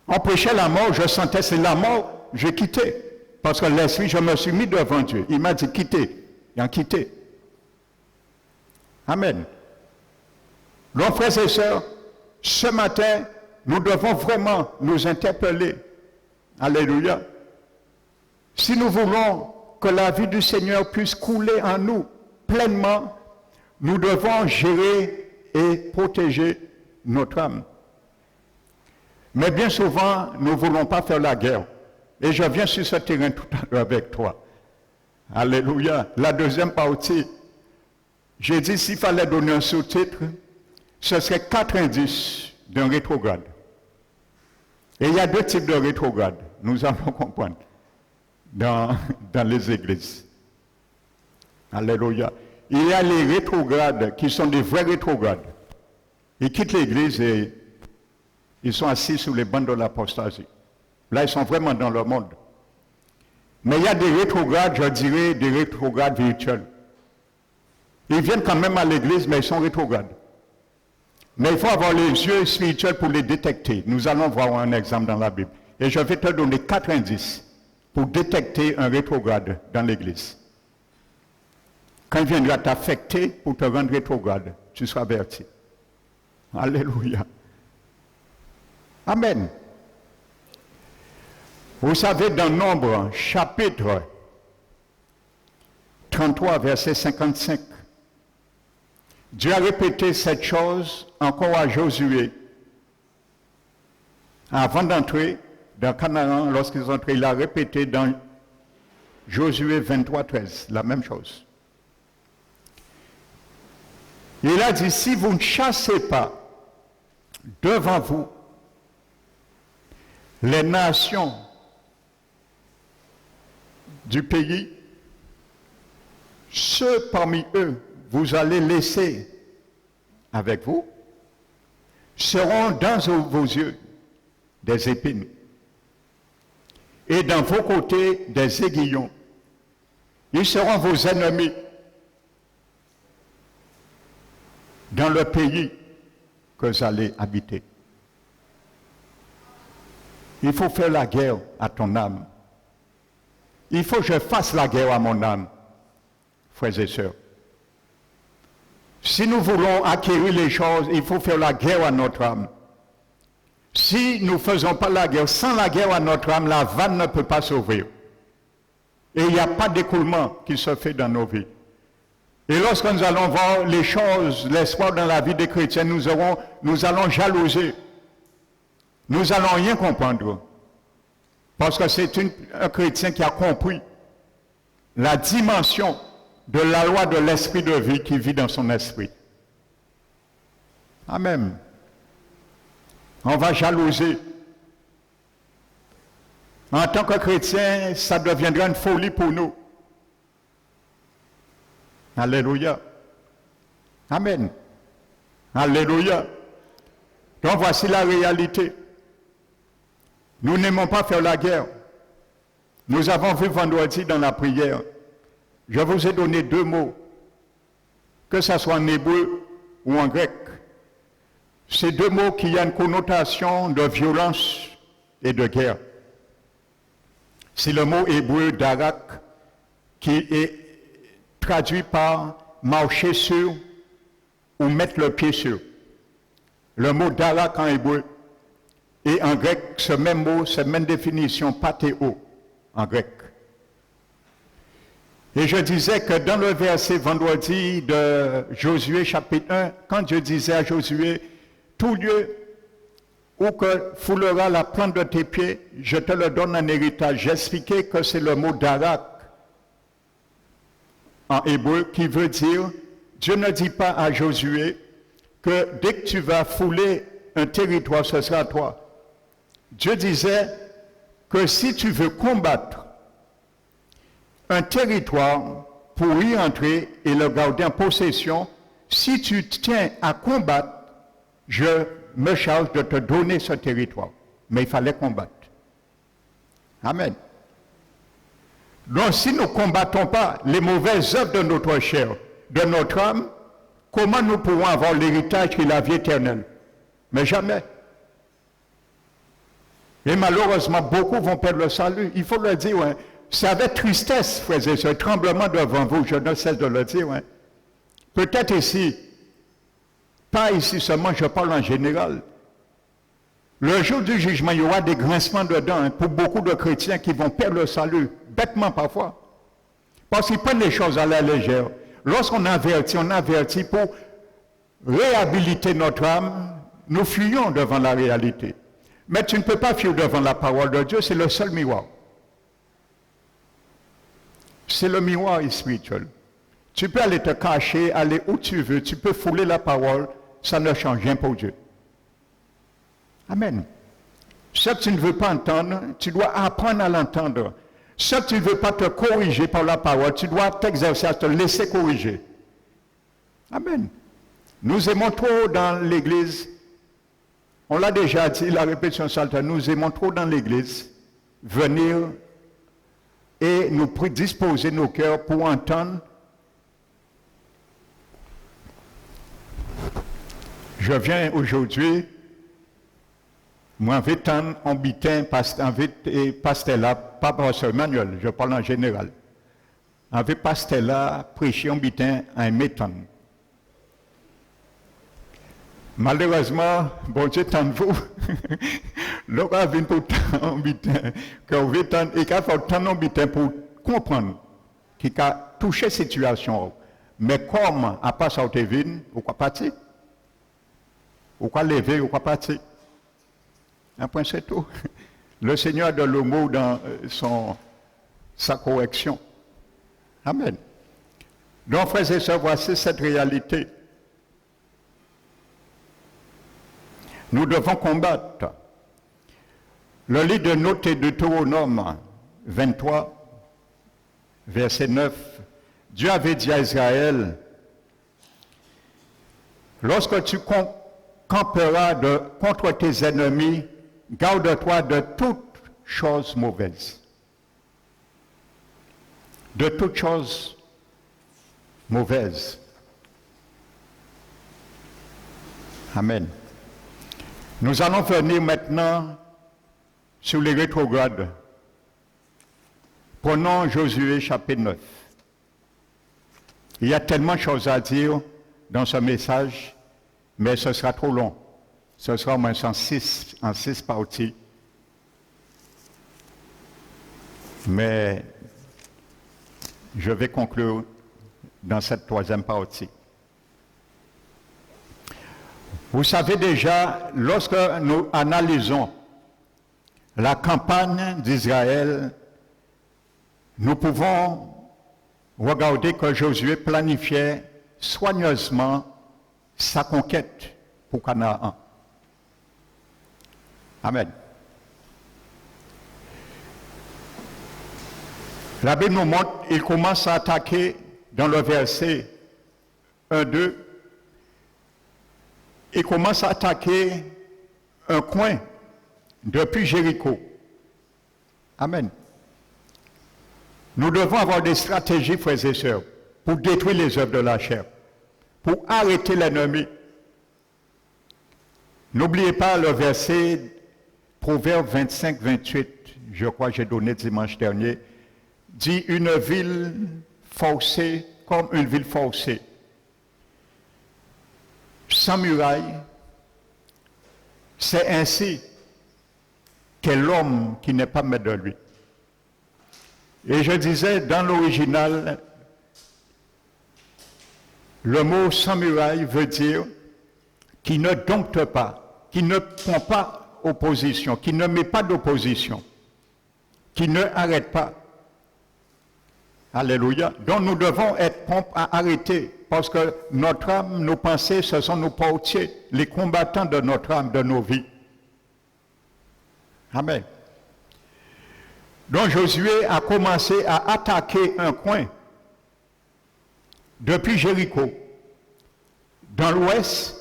S1: On prêchait la mort, je sentais c'est la mort, j'ai quitté. Parce que l'esprit, je me suis mis devant Dieu. Il m'a dit quitter. Il a quitté. Amen. Donc, frères et sœurs, ce matin, nous devons vraiment nous interpeller. Alléluia. Si nous voulons que la vie du Seigneur puisse couler en nous pleinement, nous devons gérer et protéger notre âme. Mais bien souvent, nous ne voulons pas faire la guerre. Et je viens sur ce terrain tout à l'heure avec toi. Alléluia. La deuxième partie, j'ai dit s'il fallait donner un sous-titre, ce serait 4 indices d'un rétrograde. Et il y a 2 types de rétrogrades, nous allons comprendre, dans les églises. Alléluia. Il y a les rétrogrades qui sont des vrais rétrogrades. Ils quittent l'église et ils sont assis sur les bancs de l'apostasie. Là, ils sont vraiment dans le monde. Mais il y a des rétrogrades, je dirais, des rétrogrades virtuels. Ils viennent quand même à l'église, mais ils sont rétrogrades. Mais il faut avoir les yeux spirituels pour les détecter. Nous allons voir un exemple dans la Bible. Et je vais te donner 4 indices pour détecter un rétrograde dans l'Église. Quand il viendra t'affecter pour te rendre rétrograde, tu seras averti. Alléluia. Amen. Vous savez, dans Nombre, chapitre 33, verset 55, Dieu a répété cette chose encore à Josué. Avant d'entrer dans Canaan, lorsqu'ils sont entrés, il a répété dans Josué 23, 13, la même chose. Il a dit, si vous ne chassez pas devant vous les nations du pays, ceux parmi eux vous allez laisser avec vous seront dans vos yeux des épines et dans vos côtés des aiguillons. Ils seront vos ennemis dans le pays que vous allez habiter. Il faut faire la guerre à ton âme. Il faut que je fasse la guerre à mon âme, frères et sœurs. Si nous voulons acquérir les choses, il faut faire la guerre à notre âme. Si nous ne faisons pas la guerre, sans la guerre à notre âme, la vanne ne peut pas s'ouvrir. Et il n'y a pas d'écoulement qui se fait dans nos vies. Et lorsque nous allons voir les choses, l'espoir dans la vie des chrétiens, nous allons jalouser. Nous n'allons rien comprendre. Parce que c'est un chrétien qui a compris la dimension de la loi de l'esprit de vie qui vit dans son esprit. Amen. On va jalouser. En tant que chrétien, ça deviendra une folie pour nous. Alléluia. Amen. Alléluia. Donc voici la réalité. Nous n'aimons pas faire la guerre. Nous avons vu vendredi dans la prière. Je vous ai donné 2 mots, que ce soit en hébreu ou en grec. Ces 2 mots qui ont une connotation de violence et de guerre. C'est le mot hébreu darak qui est traduit par marcher sur ou mettre le pied sur. Le mot darak en hébreu et en grec, ce même mot, cette même définition, pathéo en grec. Et je disais que dans le verset vendredi de Josué chapitre 1, quand Dieu disait à Josué, tout lieu où que foulera la plante de tes pieds, je te le donne en héritage. J'expliquais que c'est le mot darak en hébreu qui veut dire, Dieu ne dit pas à Josué que dès que tu vas fouler un territoire, ce sera à toi. Dieu disait que si tu veux combattre un territoire pour y entrer et le garder en possession, si tu tiens à combattre, je me charge de te donner ce territoire. Mais il fallait combattre. Amen. Donc si nous ne combattons pas les mauvaises œuvres de notre chair, de notre âme, comment nous pourrons avoir l'héritage qui est la vie éternelle? Mais jamais. Et malheureusement, beaucoup vont perdre le salut. Il faut le dire, hein. C'est avec tristesse, frères et sœurs, tremblement devant vous, je ne cesse de le dire. Hein. Peut-être ici, pas ici seulement, je parle en général. Le jour du jugement, il y aura des grincements dedans hein, pour beaucoup de chrétiens qui vont perdre le salut, bêtement parfois. Parce qu'ils prennent les choses à la légère. Lorsqu'on avertit pour réhabiliter notre âme, nous fuyons devant la réalité. Mais tu ne peux pas fuir devant la parole de Dieu, c'est le seul miroir. C'est le miroir spirituel. Tu peux aller te cacher, aller où tu veux, tu peux fouler la parole, ça ne change rien pour Dieu. Amen. Ce que tu ne veux pas entendre, tu dois apprendre à l'entendre. Ce que tu ne veux pas te corriger par la parole, tu dois t'exercer à te laisser corriger. Amen. Nous aimons trop dans l'Église, on l'a déjà dit, la répétition salutaire, nous aimons trop dans l'Église venir et nous prédisposer nos cœurs pour entendre. Je viens aujourd'hui, moi, en bitin, pasteur là, pas pasteur Emmanuel, je parle en général. Avec pasteur là, prêcher en bitin en méthode. Malheureusement, bon Dieu t'en vous, l'on vient pour tant bitin, qu'on veut tant, et qu'il faut tant bitin pour comprendre, qu'il a touché la situation. Mais comme à part ça, vous venez, vous quoi partir? Vous quoi lever, vous quoi partir? Après c'est tout. Le Seigneur donne le mot dans sa correction. Amen. Donc, frères et sœurs, voici cette réalité. Nous devons combattre. Le livre de notes de Deutéronome 23, verset 9, Dieu avait dit à Israël, lorsque tu camperas contre tes ennemis, garde-toi de toute chose mauvaise. De toute chose mauvaise. Amen. Nous allons venir maintenant sur les rétrogrades. Prenons Josué chapitre 9. Il y a tellement de choses à dire dans ce message, mais ce sera trop long. Ce sera au moins en six parties. Mais je vais conclure dans cette troisième partie. Vous savez déjà, lorsque nous analysons la campagne d'Israël, nous pouvons regarder que Josué planifiait soigneusement sa conquête pour Canaan. Amen. La Bible nous montre, il commence à attaquer dans le verset 1-2. Il commence à attaquer un coin depuis Jéricho. Amen. Nous devons avoir des stratégies, frères et sœurs, pour détruire les œuvres de la chair, pour arrêter l'ennemi. N'oubliez pas le verset Proverbe 25-28, je crois que j'ai donné dimanche dernier, dit une ville forcée comme une ville forcée, sans muraille, c'est ainsi qu'est l'homme qui n'est pas maître de lui. Et je disais, dans l'original, le mot sans muraille veut dire qui ne dompte pas, qui ne prend pas opposition, qui ne met pas d'opposition, qui ne arrête pas. Alléluia. Donc nous devons être prompts à arrêter, parce que notre âme, nos pensées, ce sont nos portiers, les combattants de notre âme, de nos vies. Amen. Donc Josué a commencé à attaquer un coin depuis Jéricho, dans l'ouest,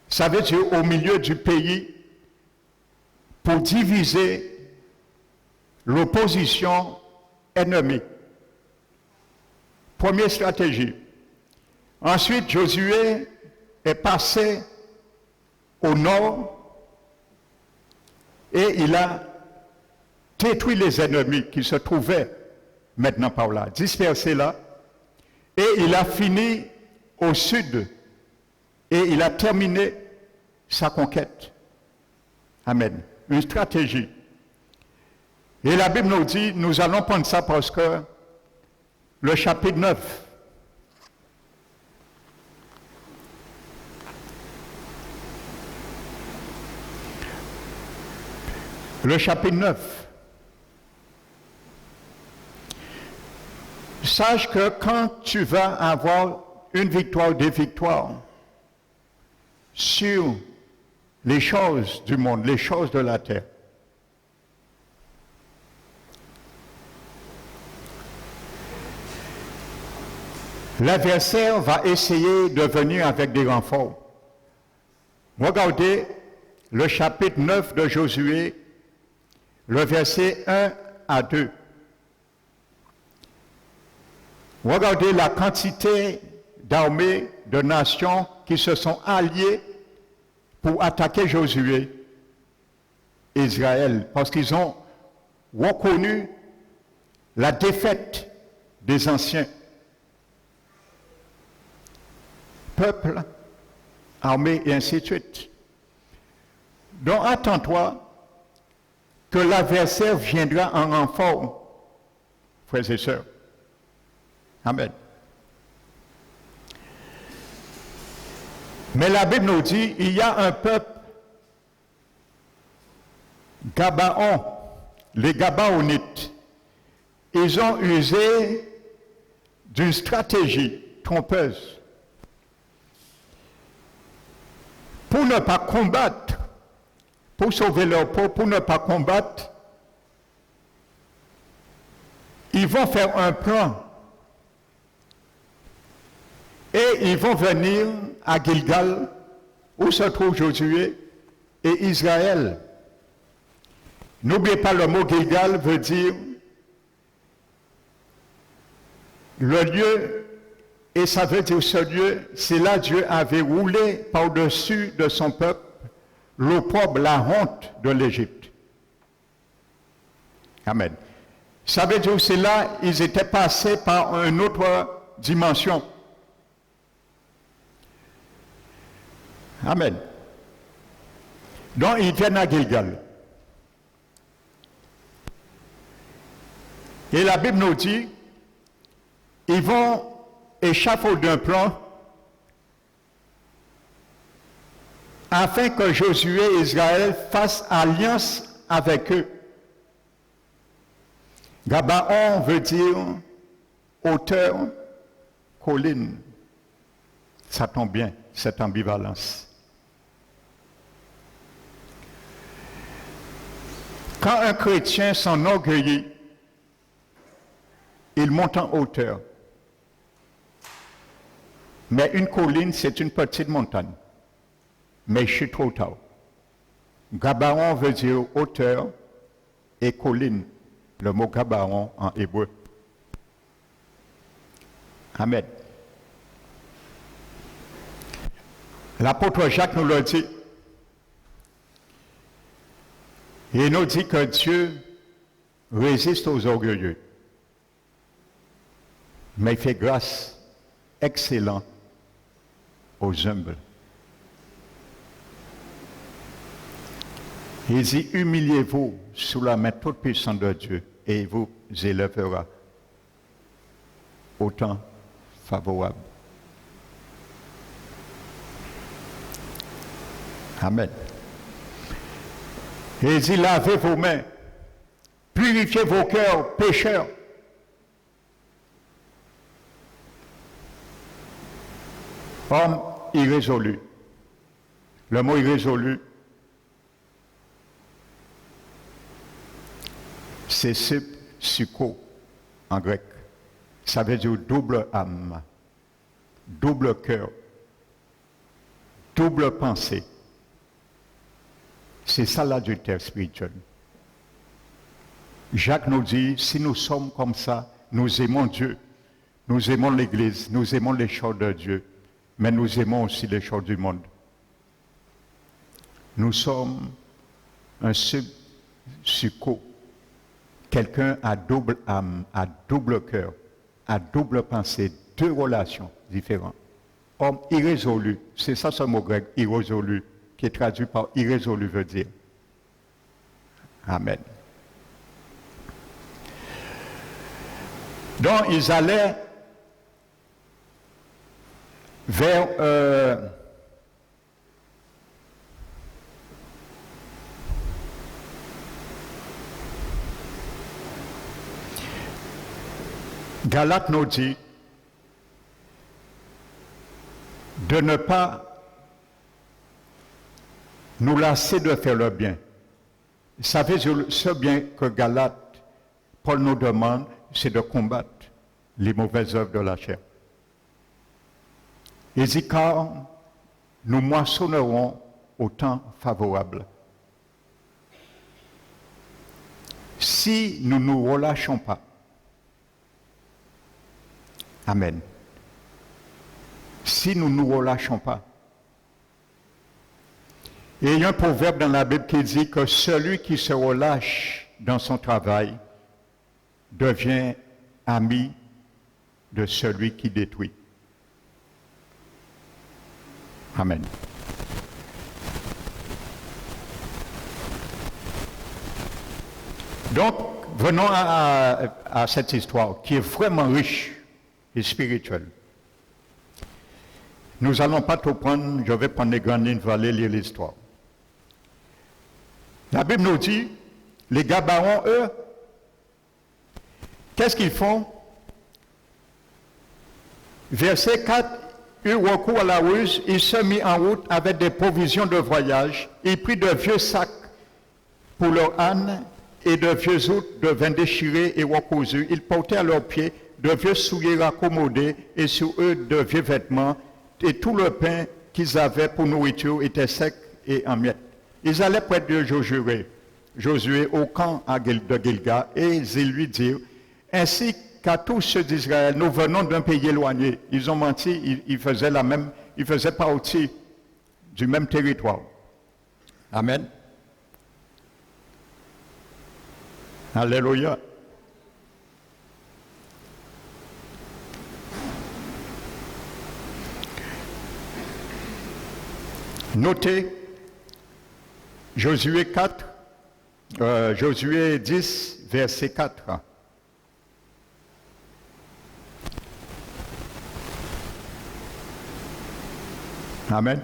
S1: ça veut dire au milieu du pays, pour diviser l'opposition ennemie. Première stratégie. Ensuite, Josué est passé au nord et il a détruit les ennemis qui se trouvaient maintenant par là, dispersés là, et il a fini au sud et il a terminé sa conquête. Amen. Une stratégie. Et la Bible nous dit, nous allons prendre ça parce que le chapitre 9, le chapitre 9, sache que quand tu vas avoir une victoire ou des victoires sur les choses du monde, les choses de la terre, l'adversaire va essayer de venir avec des renforts. Regardez le chapitre 9 de Josué, le verset 1 à 2. Regardez la quantité d'armées, de nations qui se sont alliées pour attaquer Josué, Israël, parce qu'ils ont reconnu la défaite des anciens peuples, armées et ainsi de suite. Donc attends-toi que l'adversaire viendra en renfort, frères et sœurs. Amen. Mais la Bible nous dit, il y a un peuple, Gabaon, les Gabaonites, ils ont usé d'une stratégie trompeuse pour ne pas combattre, pour sauver leur peau, pour ne pas combattre. Ils vont faire un plan et ils vont venir à Gilgal, où se trouve Josué et Israël. N'oubliez pas, le mot Gilgal veut dire le lieu, et ça veut dire ce lieu, c'est là Dieu avait roulé par-dessus de son peuple l'opprobre, la honte de l'Égypte. Amen. Ça veut dire que c'est là ils étaient passés par une autre dimension. Amen. Donc ils viennent à Gilgal. Et la Bible nous dit, ils vont échafauder un plan afin que Josué et Israël fassent alliance avec eux. Gabaon veut dire hauteur, colline. Ça tombe bien, cette ambivalence. Quand un chrétien s'enorgueillit, il monte en hauteur. Mais une colline, c'est une petite montagne. Mais je suis trop tard. Gabaon veut dire hauteur et colline. Le mot Gabaon en hébreu. Amen. L'apôtre Jacques nous l'a dit. Il nous dit que Dieu résiste aux orgueilleux. Mais il fait grâce excellente aux humbles. Il dit, humiliez-vous sous la main toute puissante de Dieu et il vous élèvera au temps favorable. Amen. Il dit, lavez vos mains, purifiez vos cœurs pécheurs. Homme irrésolu. Le mot irrésolu, c'est psycho en grec. Ça veut dire double âme, double cœur, double pensée. C'est ça l'adultère spirituel. Jacques nous dit, si nous sommes comme ça, nous aimons Dieu, nous aimons l'Église, nous aimons les choses de Dieu, mais nous aimons aussi les choses du monde. Nous sommes un psycho. Quelqu'un à double âme, à double cœur, à double pensée, deux relations différentes. Homme irrésolu, c'est ça ce mot grec, irrésolu, qui est traduit par irrésolu veut dire. Amen. Donc ils allaient vers Galates nous dit de ne pas nous lasser de faire le bien. Vous savez, ce bien que Galates, Paul nous demande, c'est de combattre les mauvaises œuvres de la chair. Il dit, car nous moissonnerons au temps favorable. Si nous ne nous relâchons pas. Amen. Si nous ne nous relâchons pas. Et il y a un proverbe dans la Bible qui dit que celui qui se relâche dans son travail devient ami de celui qui détruit. Amen. Donc, venons à cette histoire qui est vraiment riche et spirituelle. Nous n'allons pas tout prendre, je vais prendre les grandes lignes, je vais aller lire l'histoire. La Bible nous dit, les Gabaons, eux, qu'est-ce qu'ils font? Verset 4, eut recours à la ruse, il se mit en route avec des provisions de voyage, il prit de vieux sacs pour leurs ânes et de vieux outres de vin déchiré et recousu. Ils portaient à leurs pieds de vieux souliers raccommodés et sur eux de vieux vêtements, et tout le pain qu'ils avaient pour nourriture était sec et en miettes. Ils allaient près de Josué au camp de Gilgal, et ils lui dirent, ainsi qu'à tous ceux d'Israël, nous venons d'un pays éloigné. Ils ont menti, ils faisaient partie du même territoire. Amen. Alléluia. Notez Josué 10, verset 4. Amen.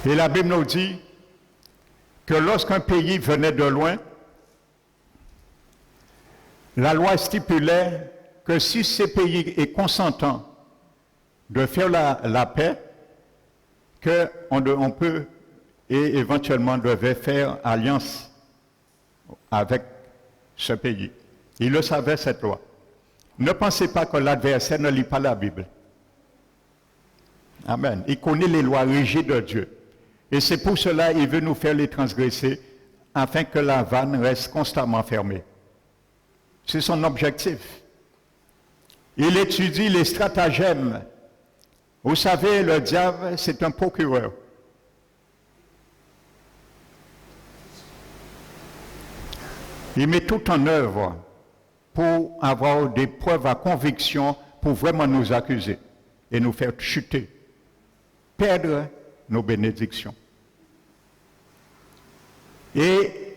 S1: Et la Bible nous dit que lorsqu'un pays venait de loin, la loi stipulait que si ce pays est consentant de faire la paix, qu'on peut et éventuellement devait faire alliance avec ce pays. Il le savait, cette loi. Ne pensez pas que l'adversaire ne lit pas la Bible. Amen. Il connaît les lois rigides de Dieu. Et c'est pour cela qu'il veut nous faire les transgresser, afin que la vanne reste constamment fermée. C'est son objectif. Il étudie les stratagèmes. Vous savez, le diable, c'est un procureur. Il met tout en œuvre pour avoir des preuves à conviction pour vraiment nous accuser et nous faire chuter, perdre nos bénédictions. Et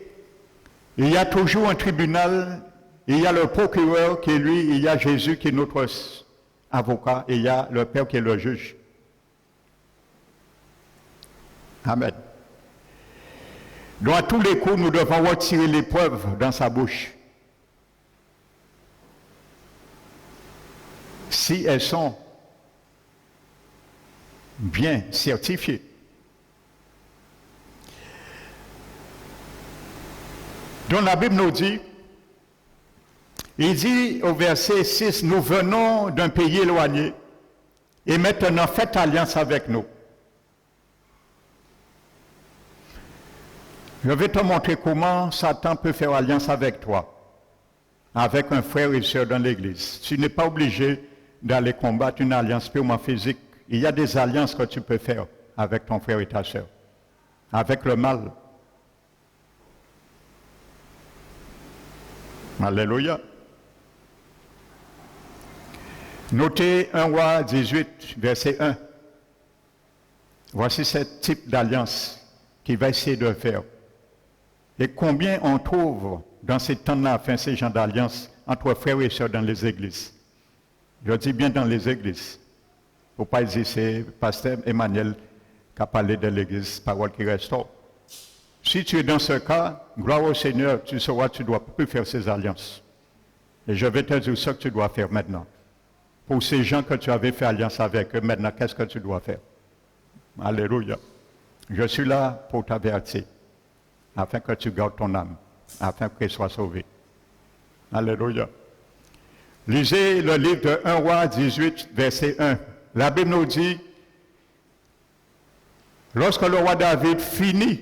S1: il y a toujours un tribunal, il y a le procureur qui est lui, il y a Jésus qui est notre avocat, et il y a le Père qui est le juge. Amen. Donc à tous les coups, nous devons retirer les preuves dans sa bouche. Si elles sont bien certifiées. Donc la Bible nous dit, il dit au verset 6, nous venons d'un pays éloigné et maintenant faites alliance avec nous. Je vais te montrer comment Satan peut faire alliance avec toi, avec un frère et soeur dans l'église. Tu n'es pas obligé d'aller combattre une alliance purement physique. Il y a des alliances que tu peux faire avec ton frère et ta soeur, avec le mal. Alléluia. Notez 1 Roi 18, verset 1. Voici ce type d'alliance qu'il va essayer de faire. Et combien on trouve dans ces temps-là, enfin, ces gens d'alliance entre frères et sœurs dans les églises. Je dis bien dans les églises. Il ne faut pas dire c'est pasteur Emmanuel qui a parlé de l'église, parole qui restaure. Si tu es dans ce cas, gloire au Seigneur, tu sauras que tu ne dois plus faire ces alliances. Et je vais te dire ce que tu dois faire maintenant. Pour ces gens que tu avais fait alliance avec eux, maintenant, qu'est-ce que tu dois faire? Alléluia. Je suis là pour t'avertir, afin que tu gardes ton âme, afin qu'elle soit sauvée. Alléluia. Lisez le livre de 1 Roi 18, verset 1. La Bible nous dit, lorsque le roi David finit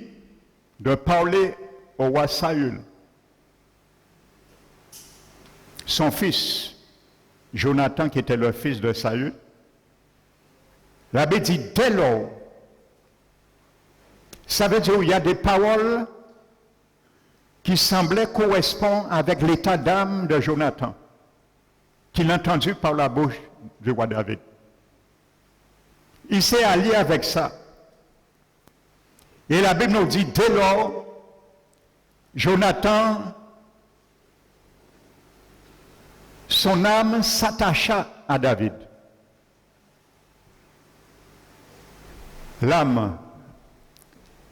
S1: de parler au roi Saül, son fils, Jonathan qui était le fils de Saül. La Bible dit dès lors. Ça veut dire qu'il y a des paroles qui semblaient correspondre avec l'état d'âme de Jonathan, qu'il a entendu par la bouche du roi David. Il s'est allié avec ça. Et la Bible nous dit, dès lors, Jonathan, son âme s'attacha à David. L'âme,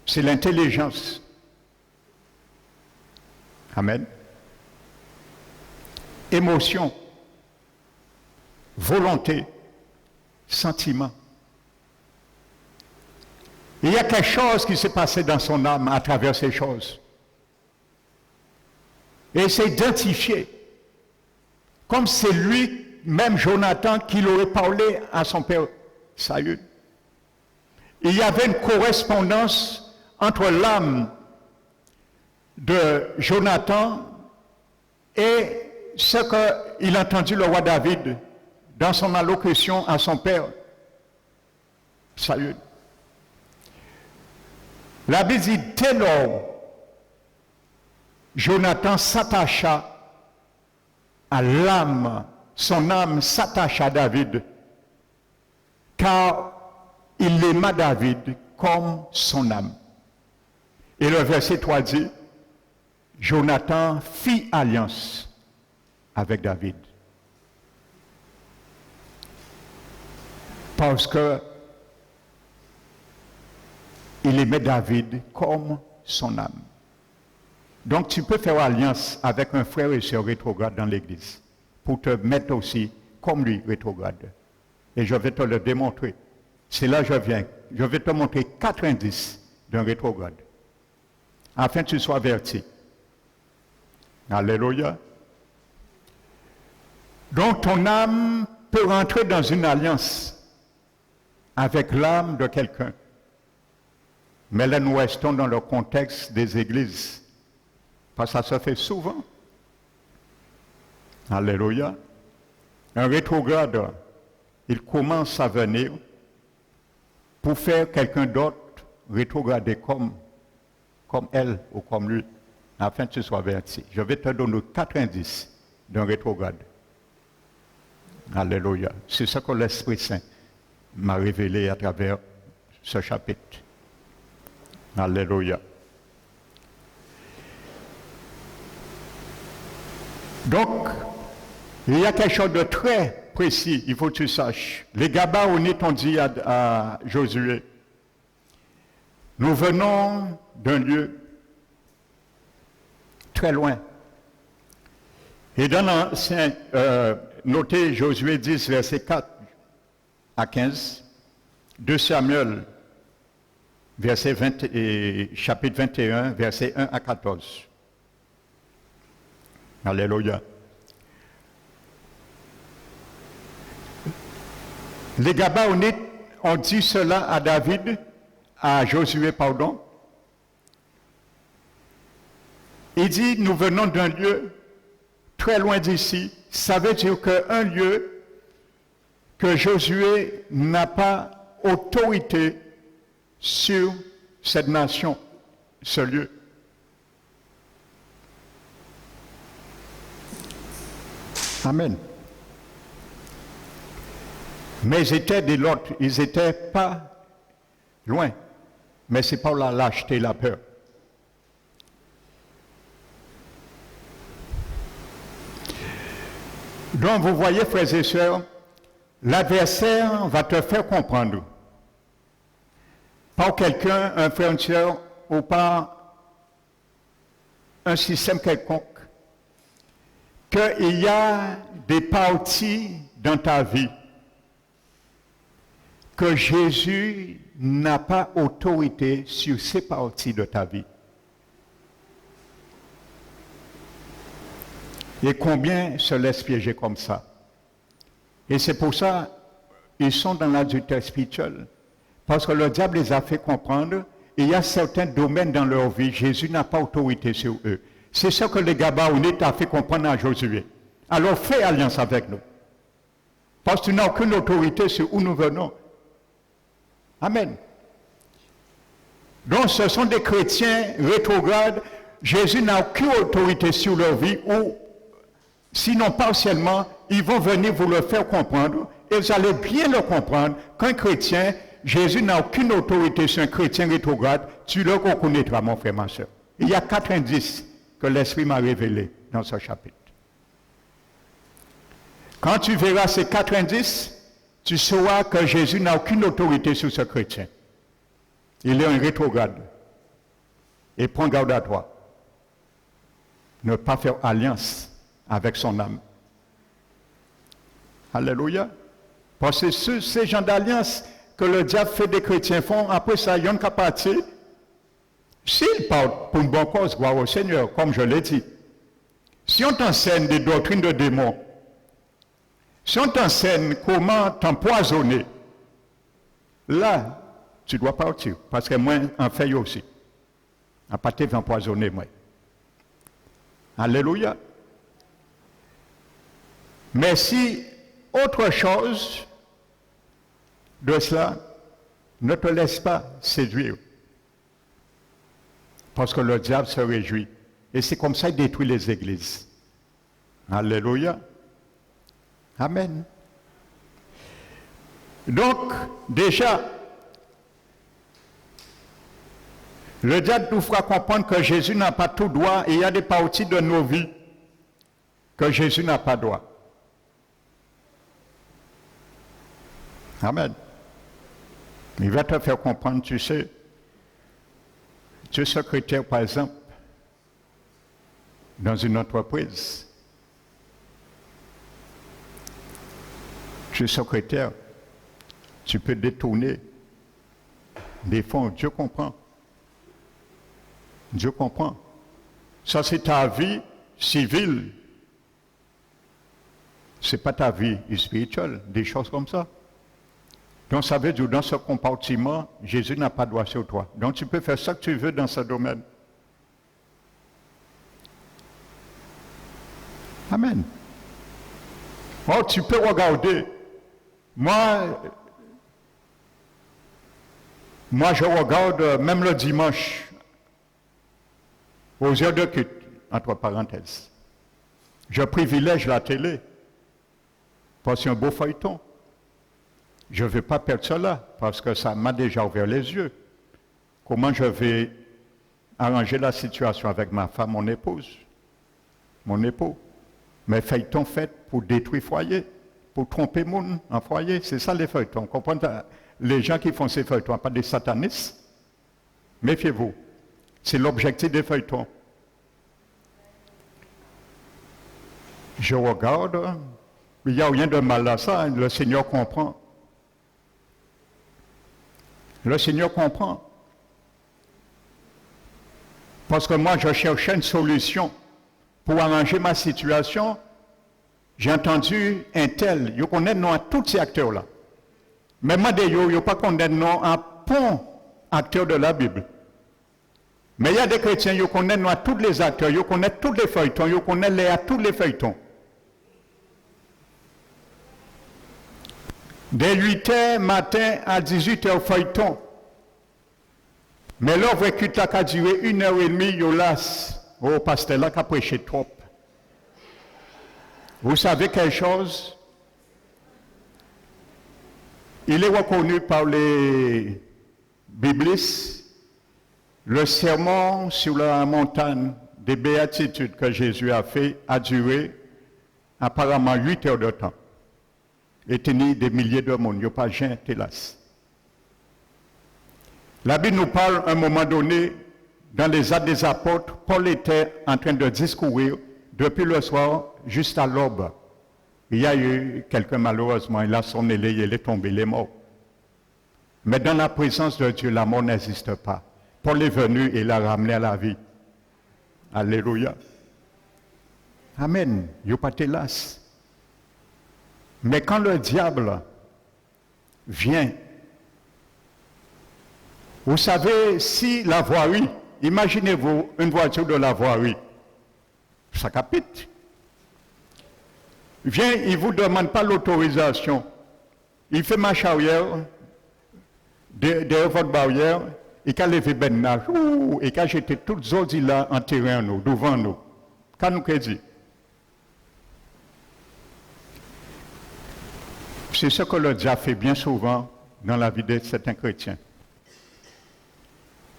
S1: c'est l'intelligence. Amen. Émotion, volonté, sentiment. Il y a quelque chose qui s'est passé dans son âme à travers ces choses. Et c'est identifié. Comme c'est lui, même Jonathan, qui l'aurait parlé à son père Saül. Il y avait une correspondance entre l'âme de Jonathan et ce qu'il a entendu le roi David dans son allocution à son père Saül. La Bible dit, dès lors, Jonathan s'attacha à l'âme, son âme s'attacha à David, car il aima David comme son âme. Et le verset 3 dit, Jonathan fit alliance avec David. Parce que il aimait David comme son âme. Donc tu peux faire alliance avec un frère et sœur rétrograde dans l'église pour te mettre aussi comme lui rétrograde. Et je vais te le démontrer. C'est là que je viens. Je vais te montrer 4 indices d'un rétrograde. Afin que tu sois averti. Alléluia. Donc ton âme peut rentrer dans une alliance avec l'âme de quelqu'un. Mais là, nous restons dans le contexte des églises. Parce que ça se fait souvent. Alléluia. Un rétrograde, il commence à venir pour faire quelqu'un d'autre rétrograder comme elle ou comme lui, afin que tu sois averti. Je vais te donner 4 indices d'un rétrograde. Alléluia. C'est ce que l'Esprit Saint m'a révélé à travers ce chapitre. Alléluia. Donc, il y a quelque chose de très précis, il faut que tu saches. Les Gabaonites ont dit à Josué, nous venons d'un lieu très loin. Et dans l'ancien, notez Josué 10, verset 4 à 15, 2 Samuel, verset 20 et chapitre 21, verset 1 à 14. Alléluia. Les Gabaonites ont dit cela à David, à Josué, pardon. Il dit, nous venons d'un lieu très loin d'ici. Ça veut dire qu'un lieu que Josué n'a pas autorité sur cette nation, ce lieu. Amen. Mais ils étaient des l'autre, ils n'étaient pas loin. Mais c'est pas la lâcheté, la peur. Donc vous voyez, frères et sœurs, l'adversaire va te faire comprendre, par quelqu'un, un frère, une sœur, ou par un système quelconque, qu'il y a des parties dans ta vie que Jésus n'a pas autorité sur ces parties de ta vie. Et combien se laissent piéger comme ça? Et c'est pour ça ils sont dans l'adultère spirituel. Parce que le diable les a fait comprendre, il y a certains domaines dans leur vie, Jésus n'a pas autorité sur eux. C'est ce que les Gabaonites a fait comprendre à Josué. Alors fais alliance avec nous. Parce que tu n'as aucune autorité sur où nous venons. Amen. Donc ce sont des chrétiens rétrogrades. Jésus n'a aucune autorité sur leur vie ou, sinon partiellement, ils vont venir vous le faire comprendre et vous allez bien le comprendre qu'un chrétien, Jésus n'a aucune autorité sur un chrétien rétrograde, tu le reconnaîtras, mon frère, ma soeur. Il y a 4 indices que l'Esprit m'a révélés dans ce chapitre. Quand tu verras ces 4 indices, tu sauras que Jésus n'a aucune autorité sur ce chrétien. Il est un rétrograde. Et prends garde à toi. Ne pas faire alliance avec son âme. Alléluia. Parce que ces gens d'alliance que le diable fait des chrétiens font, après ça, ils ont qu'à partir. S'ils partent pour une bonne cause, gloire au Seigneur, comme je l'ai dit. Si on t'enseigne des doctrines de démons, si on t'enseigne comment t'empoisonner, là, tu dois partir. Parce que moi, en fais aussi. À partir d'empoisonner, moi. Alléluia. Mais si autre chose de cela, ne te laisse pas séduire. Parce que le diable se réjouit. Et c'est comme ça qu'il détruit les églises. Alléluia. Amen. Donc, déjà, le diable nous fera comprendre que Jésus n'a pas tout droit et il y a des parties de nos vies que Jésus n'a pas droit. Amen. Il va te faire comprendre, tu sais, tu es secrétaire, par exemple, dans une entreprise. Tu es secrétaire, tu peux détourner des fonds. Dieu comprend. Dieu comprend. Ça, c'est ta vie civile. Ce n'est pas ta vie spirituelle, des choses comme ça. Donc, ça veut dire, dans ce compartiment, Jésus n'a pas droit sur toi. Donc, tu peux faire ce que tu veux dans ce domaine. Amen. Oh, tu peux regarder. Moi, je regarde même le dimanche, aux heures de culte, entre parenthèses. Je privilège la télé, parce que c'est un beau feuilleton. Je ne veux pas perdre cela, parce que ça m'a déjà ouvert les yeux. Comment je vais arranger la situation avec ma femme, mon épouse, mon époux. Mais feuilletons faits pour détruire foyer, pour tromper le monde en foyer. C'est ça les feuilletons. Comprenez? Les gens qui font ces feuilletons, pas des satanistes. Méfiez-vous. C'est l'objectif des feuilletons. Je regarde, il n'y a rien de mal à ça, le Seigneur comprend. Le Seigneur comprend. Parce que moi, je cherchais une solution pour arranger ma situation. J'ai entendu un tel, je connais le nom à tous ces acteurs-là. Mais moi, je ne pas connaître le nom à bon acteur de la Bible. Mais il y a des chrétiens, ils connaissent nous à tous les acteurs, ils connaissent tous les feuilletons, ils connaissent les à tous les feuilletons. Dès 8h matin à 18h feuilleton. Mais l'œuvre écoute a duré 1h30, yolas. Oh, pasteur là qui a prêché trop. Vous savez quelque chose? Il est reconnu par les biblistes. Le sermon sur la montagne des béatitudes que Jésus a fait a duré apparemment 8 heures de temps. Et tenu des milliers de monde, il n'y a pas rien, hélas. La Bible nous parle à un moment donné, dans les Actes des Apôtres, Paul était en train de discourir depuis le soir jusqu'à l'aube. Il y a eu quelqu'un, malheureusement, il a sonné, il est tombé, il est mort. Mais dans la présence de Dieu, la mort n'existe pas. Paul est venu et l'a ramené à la vie. Alléluia. Amen. Il n'y a pas de hélas. Mais quand le diable vient, vous savez, si la voirie, imaginez-vous une voiture de la voirie, ça capite. vient, il ne vous demande pas l'autorisation. Il fait marche arrière, derrière votre barrière, et quand levé ben nage, et quand j'étais toutes autres là en terrain nous, devant nous. Quand nous dit. C'est ce que le diable fait bien souvent dans la vie de certains chrétiens.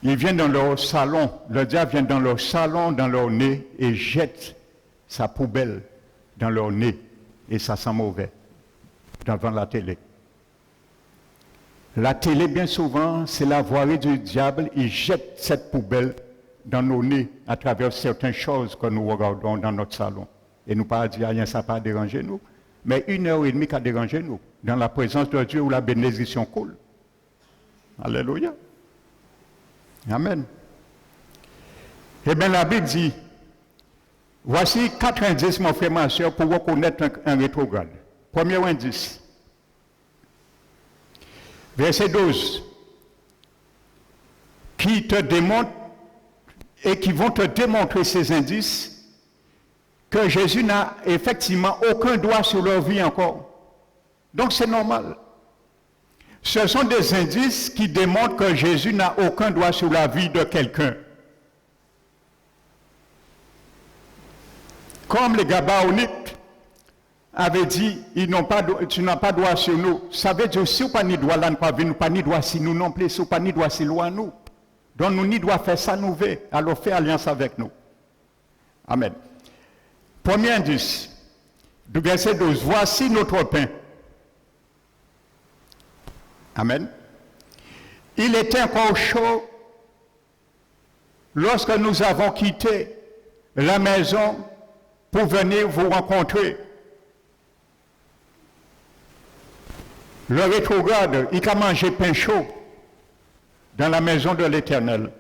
S1: Il vient dans leur salon, le diable vient dans leur salon, dans leur nez, et jette sa poubelle dans leur nez, et ça sent mauvais, devant la télé. La télé, bien souvent, c'est la voirie du diable, il jette cette poubelle dans nos nez à travers certaines choses que nous regardons dans notre salon. Et nous pas dire rien, ça n'a pas dérangé nous, mais 1h30 qui a dérangé nous, dans la présence de Dieu où la bénédiction coule. Alléluia. Amen. Eh bien, la Bible dit, voici 4 indices, mon frère, ma soeur, pour reconnaître un rétrograde. Premier indice. Verset 12. Qui te démontre et qui vont te démontrer ces indices que Jésus n'a effectivement aucun droit sur leur vie encore. Donc c'est normal. Ce sont des indices qui démontrent que Jésus n'a aucun droit sur la vie de quelqu'un. Comme les Gabaonites avaient dit, tu n'as pas droit sur nous. Ça veut dire, si vous n'avez pas ni droit là, nous pas ni droit sur nous non plus, si vous n'avez pas ni droit sur loin nous. Donc nous ni droit faire ça, nous veut, alors faire alliance avec nous. Amen. Premier indice, du verset 12, voici notre pain. Amen. Il était encore chaud lorsque nous avons quitté la maison pour venir vous rencontrer. Le rétrograde, il a mangé pain chaud dans la maison de l'Éternel.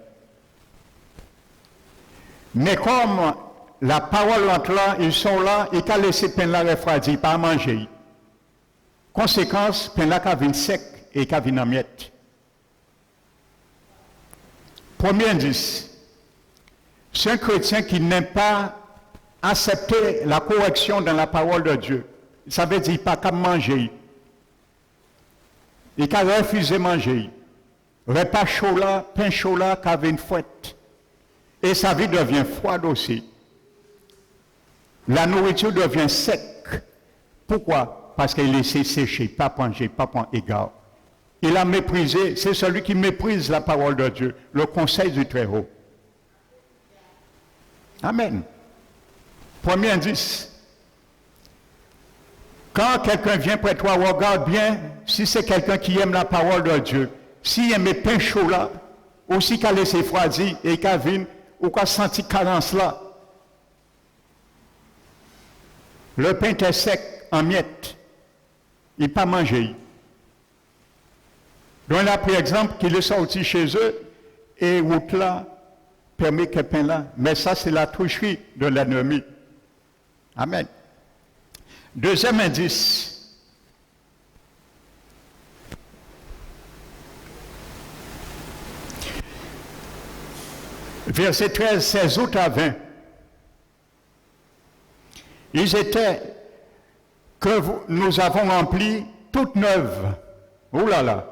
S1: Mais comme la parole entre là, ils sont là, il a laissé pain là refroidi, pas manger. Conséquence, pain là qui sec et qui vient en miettes. Premier indice, c'est un chrétien qui n'aime pas accepter la correction dans la parole de Dieu. Ça veut dire pas qu'à manger. Il a refusé de manger. Repas chaud là, pain chaud là, qui avait une fouette. Et sa vie devient froide aussi. La nourriture devient sec. Pourquoi? Parce qu'il laissé sécher, pas manger, pas prendre égard. Il a méprisé, c'est celui qui méprise la parole de Dieu, le conseil du Très-Haut. Amen. Premier indice. Quand quelqu'un vient près de toi, regarde bien si c'est quelqu'un qui aime la parole de Dieu. S'il aime le pain chaud là, ou s'il a laissé froidi et qu'il a vu, ou qu'il a senti carence là. Le pain est sec, en miettes. Il n'a pas mangé. Donc là, par exemple, qu'il est sorti chez eux, et route là, permet que pain là. Mais ça, c'est la tricherie de l'ennemi. Amen. Deuxième indice. Verset 13, 16 août à 20. Ils étaient que nous avons rempli toute neuve. Oh là là.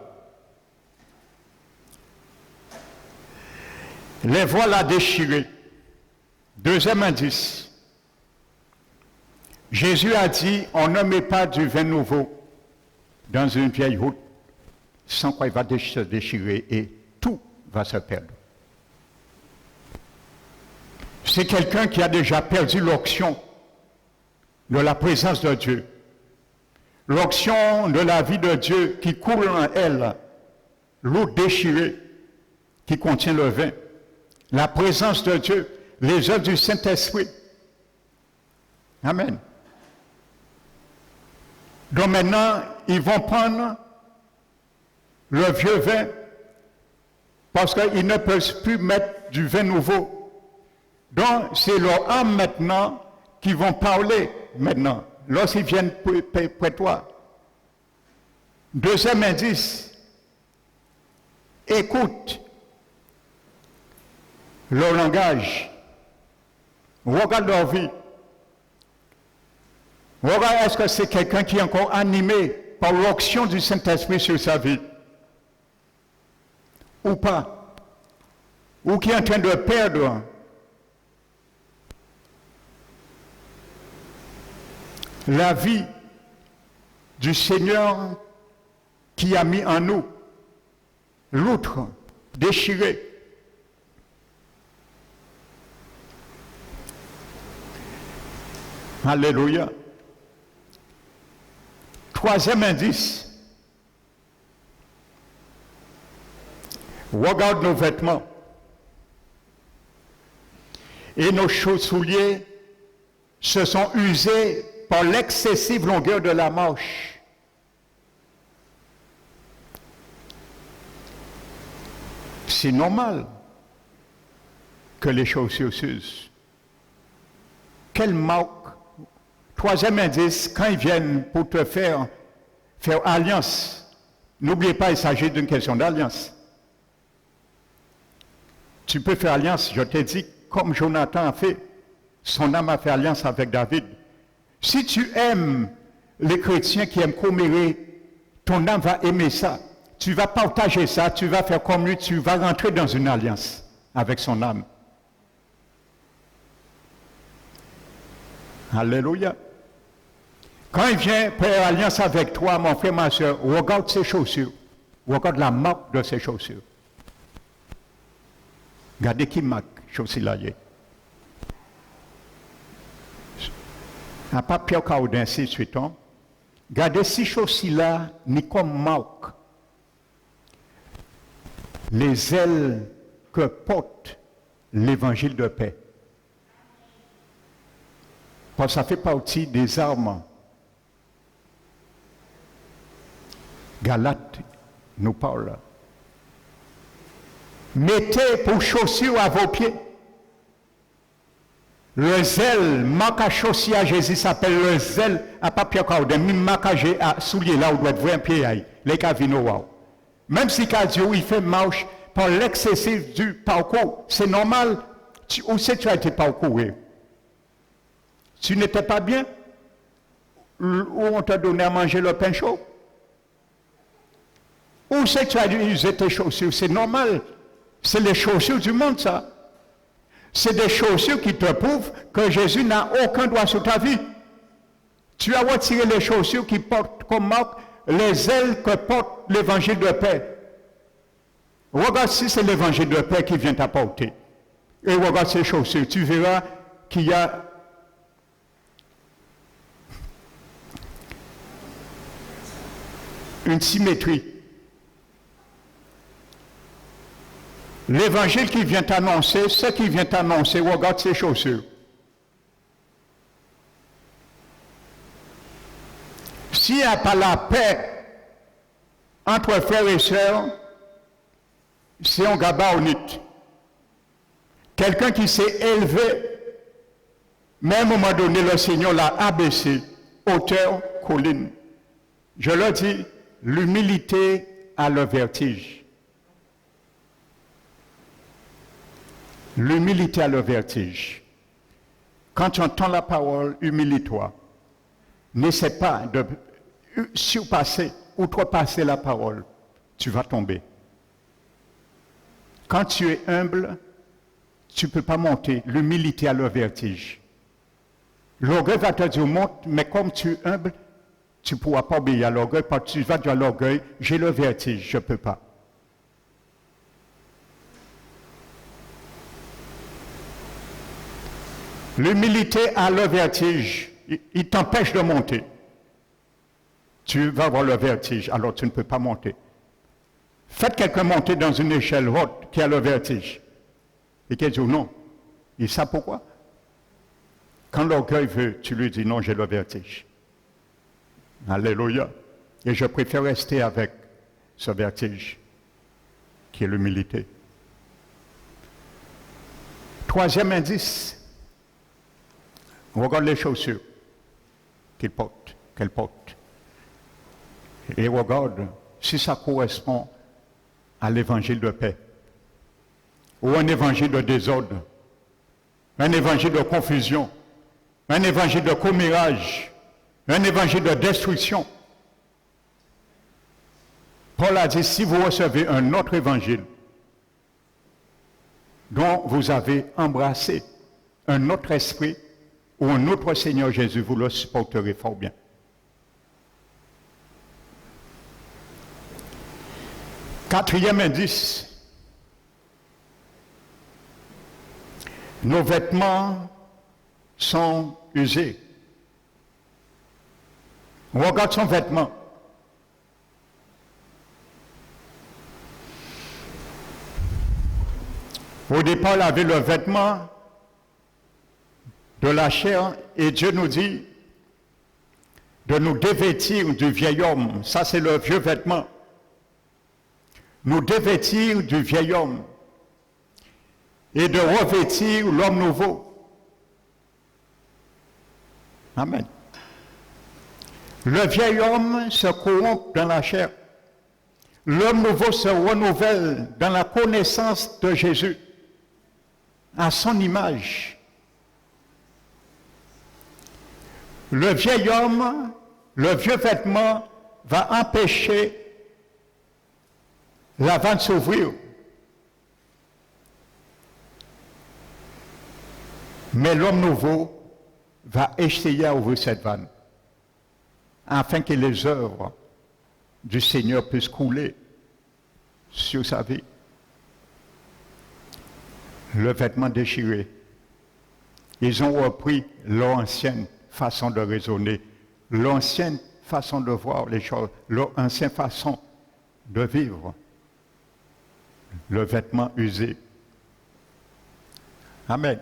S1: Les voilà déchirés. Deuxième indice. Jésus a dit, on ne met pas du vin nouveau dans une vieille route sans qu'il va se déchirer et tout va se perdre. C'est quelqu'un qui a déjà perdu l'onction de la présence de Dieu. L'onction de la vie de Dieu qui coule en elle, l'eau déchirée qui contient le vin. La présence de Dieu, les œuvres du Saint-Esprit. Amen. Donc maintenant, ils vont prendre le vieux vin parce qu'ils ne peuvent plus mettre du vin nouveau. Donc, c'est leur âme maintenant qui vont parler maintenant, lorsqu'ils viennent près de toi. Deuxième indice, écoute leur langage, regarde leur vie, Regarde, est-ce que c'est quelqu'un qui est encore animé par l'onction du Saint-Esprit sur sa vie? Ou pas? Ou qui est en train de perdre la vie du Seigneur qui a mis en nous l'outre déchiré. Alléluia. Troisième indice. Regarde nos vêtements et nos chaussouliers se sont usés par l'excessive longueur de la marche. C'est normal que les chaussures s'usent. Quelle marque? Troisième indice, quand ils viennent pour te faire alliance, n'oubliez pas, il s'agit d'une question d'alliance. Tu peux faire alliance, je t'ai dit, comme Jonathan a fait. Son âme a fait alliance avec David. Si tu aimes les chrétiens qui aiment commérer, ton âme va aimer ça. Tu vas partager ça, tu vas faire comme lui, tu vas rentrer dans une alliance avec son âme. Alléluia. Quand il vient faire alliance avec toi, mon frère, ma soeur, regarde ses chaussures. Regarde la marque de ses chaussures. Regardez qui marque, chaussures là. Un papier caoudin, ainsi de suite. Regardez ces chaussures là, ni comme marque les ailes que porte l'évangile de paix. Parce que ça fait partie des armes. Galates nous parle. Mettez pour chaussures à vos pieds. Le zèle, marque à chaussure à Jésus s'appelle le zèle à papier caoudin. Même marque à soulier là où doit être un pied. Les cavino. Même si Dieu il fait marche par l'excessif du parcours, c'est normal. Où c'est que tu as été parcouru? Tu n'étais pas bien? Où on t'a donné à manger le pain chaud? Où c'est que tu as dû user tes chaussures? C'est normal. C'est les chaussures du monde, ça. C'est des chaussures qui te prouvent que Jésus n'a aucun droit sur ta vie. Tu as retiré les chaussures qui portent comme marque les ailes que porte l'évangile de paix. Regarde si c'est l'évangile de paix qui vient t'apporter. Et regarde ces chaussures. Tu verras qu'il y a une symétrie. L'évangile qui vient t'annoncer, ce qui vient t'annoncer, regarde ses chaussures. S'il n'y a pas la paix entre frères et sœurs, c'est un gabaonite. Quelqu'un qui s'est élevé, mais à un moment donné, le Seigneur l'a abaissé, hauteur, colline. Je leur dis, l'humilité a le vertige. L'humilité a le vertige. Quand tu entends la parole, humilie-toi. N'essaie pas de surpasser, outrepasser la parole. Tu vas tomber. Quand tu es humble, tu ne peux pas monter. L'humilité a le vertige. L'orgueil va te dire monte, mais comme tu es humble, tu ne pourras pas obéir à l'orgueil parce que tu vas dire à l'orgueil, j'ai le vertige, je ne peux pas. L'humilité a le vertige. Il t'empêche de monter. Tu vas avoir le vertige, alors tu ne peux pas monter. Faites quelqu'un monter dans une échelle haute qui a le vertige. Et qui dit non. Il sait pourquoi? Quand l'orgueil veut, tu lui dis non, j'ai le vertige. Alléluia. Et je préfère rester avec ce vertige qui est l'humilité. Troisième indice. Regarde les chaussures qu'elle porte. Et regarde si ça correspond à l'évangile de paix ou un évangile de désordre, un évangile de confusion, un évangile de commérage, un évangile de destruction. Paul a dit, si vous recevez un autre évangile dont vous avez embrassé un autre esprit ou un autre Seigneur Jésus, vous le supporterez fort bien. Quatrième indice, nos vêtements sont usés. On regarde son vêtement. Au départ, il avait le vêtement de la chair et Dieu nous dit de nous dévêtir du vieil homme. Ça, c'est le vieux vêtement. Nous dévêtir du vieil homme et de revêtir l'homme nouveau. Amen. Le vieil homme se corrompt dans la chair. L'homme nouveau se renouvelle dans la connaissance de Jésus, à son image. Le vieil homme, le vieux vêtement va empêcher la vanne s'ouvrir. Mais l'homme nouveau va essayer à ouvrir cette vanne afin que les œuvres du Seigneur puissent couler sur sa vie. Le vêtement déchiré. Ils ont repris leur ancienne façon de raisonner, leur ancienne façon de voir les choses, leur ancienne façon de vivre. Le vêtement usé. Amen.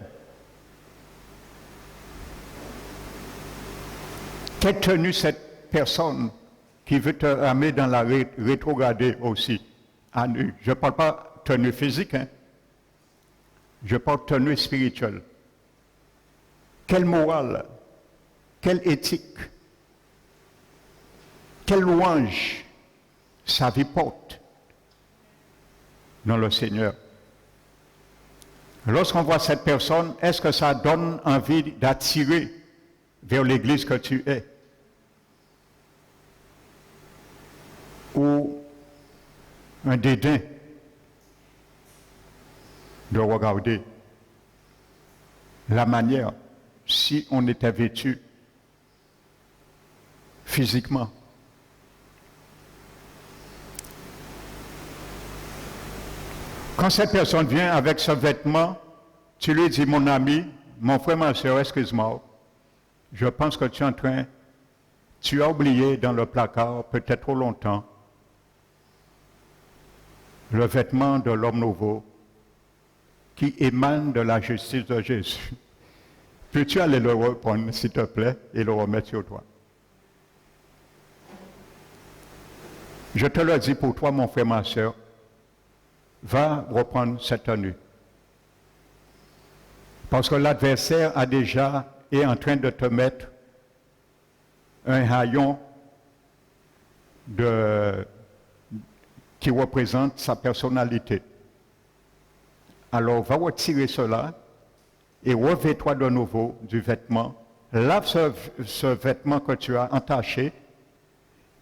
S1: Quelle tenue cette personne qui veut te ramener dans la rétrogradée aussi, à nu. Je ne parle pas tenue physique, hein. Je parle tenue spirituelle. Quelle morale, quelle éthique, quelle louange sa vie porte dans le Seigneur. Lorsqu'on voit cette personne, est-ce que ça donne envie d'attirer vers l'église que tu es? Ou un dédain de regarder la manière si on était vêtu physiquement. Quand cette personne vient avec ce vêtement, tu lui dis, mon ami, mon frère, ma soeur, excuse-moi, je pense que tu as oublié dans le placard, peut-être trop longtemps, le vêtement de l'homme nouveau qui émane de la justice de Jésus. Peux-tu aller le reprendre, s'il te plaît, et le remettre sur toi? Je te le dis pour toi, mon frère, ma soeur, va reprendre cette tenue. Parce que l'adversaire est en train de te mettre un haillon qui représente sa personnalité. Alors, va retirer cela et revêt-toi de nouveau du vêtement. Lave ce vêtement que tu as entaché.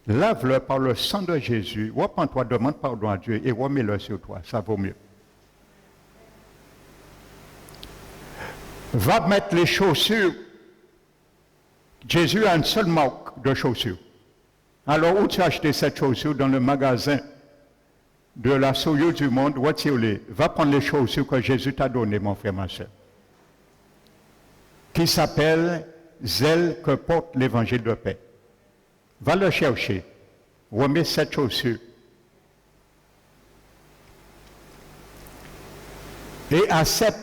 S1: Lave-le par le sang de Jésus. Repends-toi, demande pardon à Dieu et remets-le sur toi. Ça vaut mieux. Va mettre les chaussures. Jésus a une seule marque de chaussures. Alors, où tu as acheté cette chaussure? Dans le magasin de la souillure du monde, retire-les. Va prendre les chaussures que Jésus t'a données, mon frère, ma soeur. Qui s'appelle zèle que porte l'évangile de paix. Va le chercher. Remets cette chaussure. Et accepte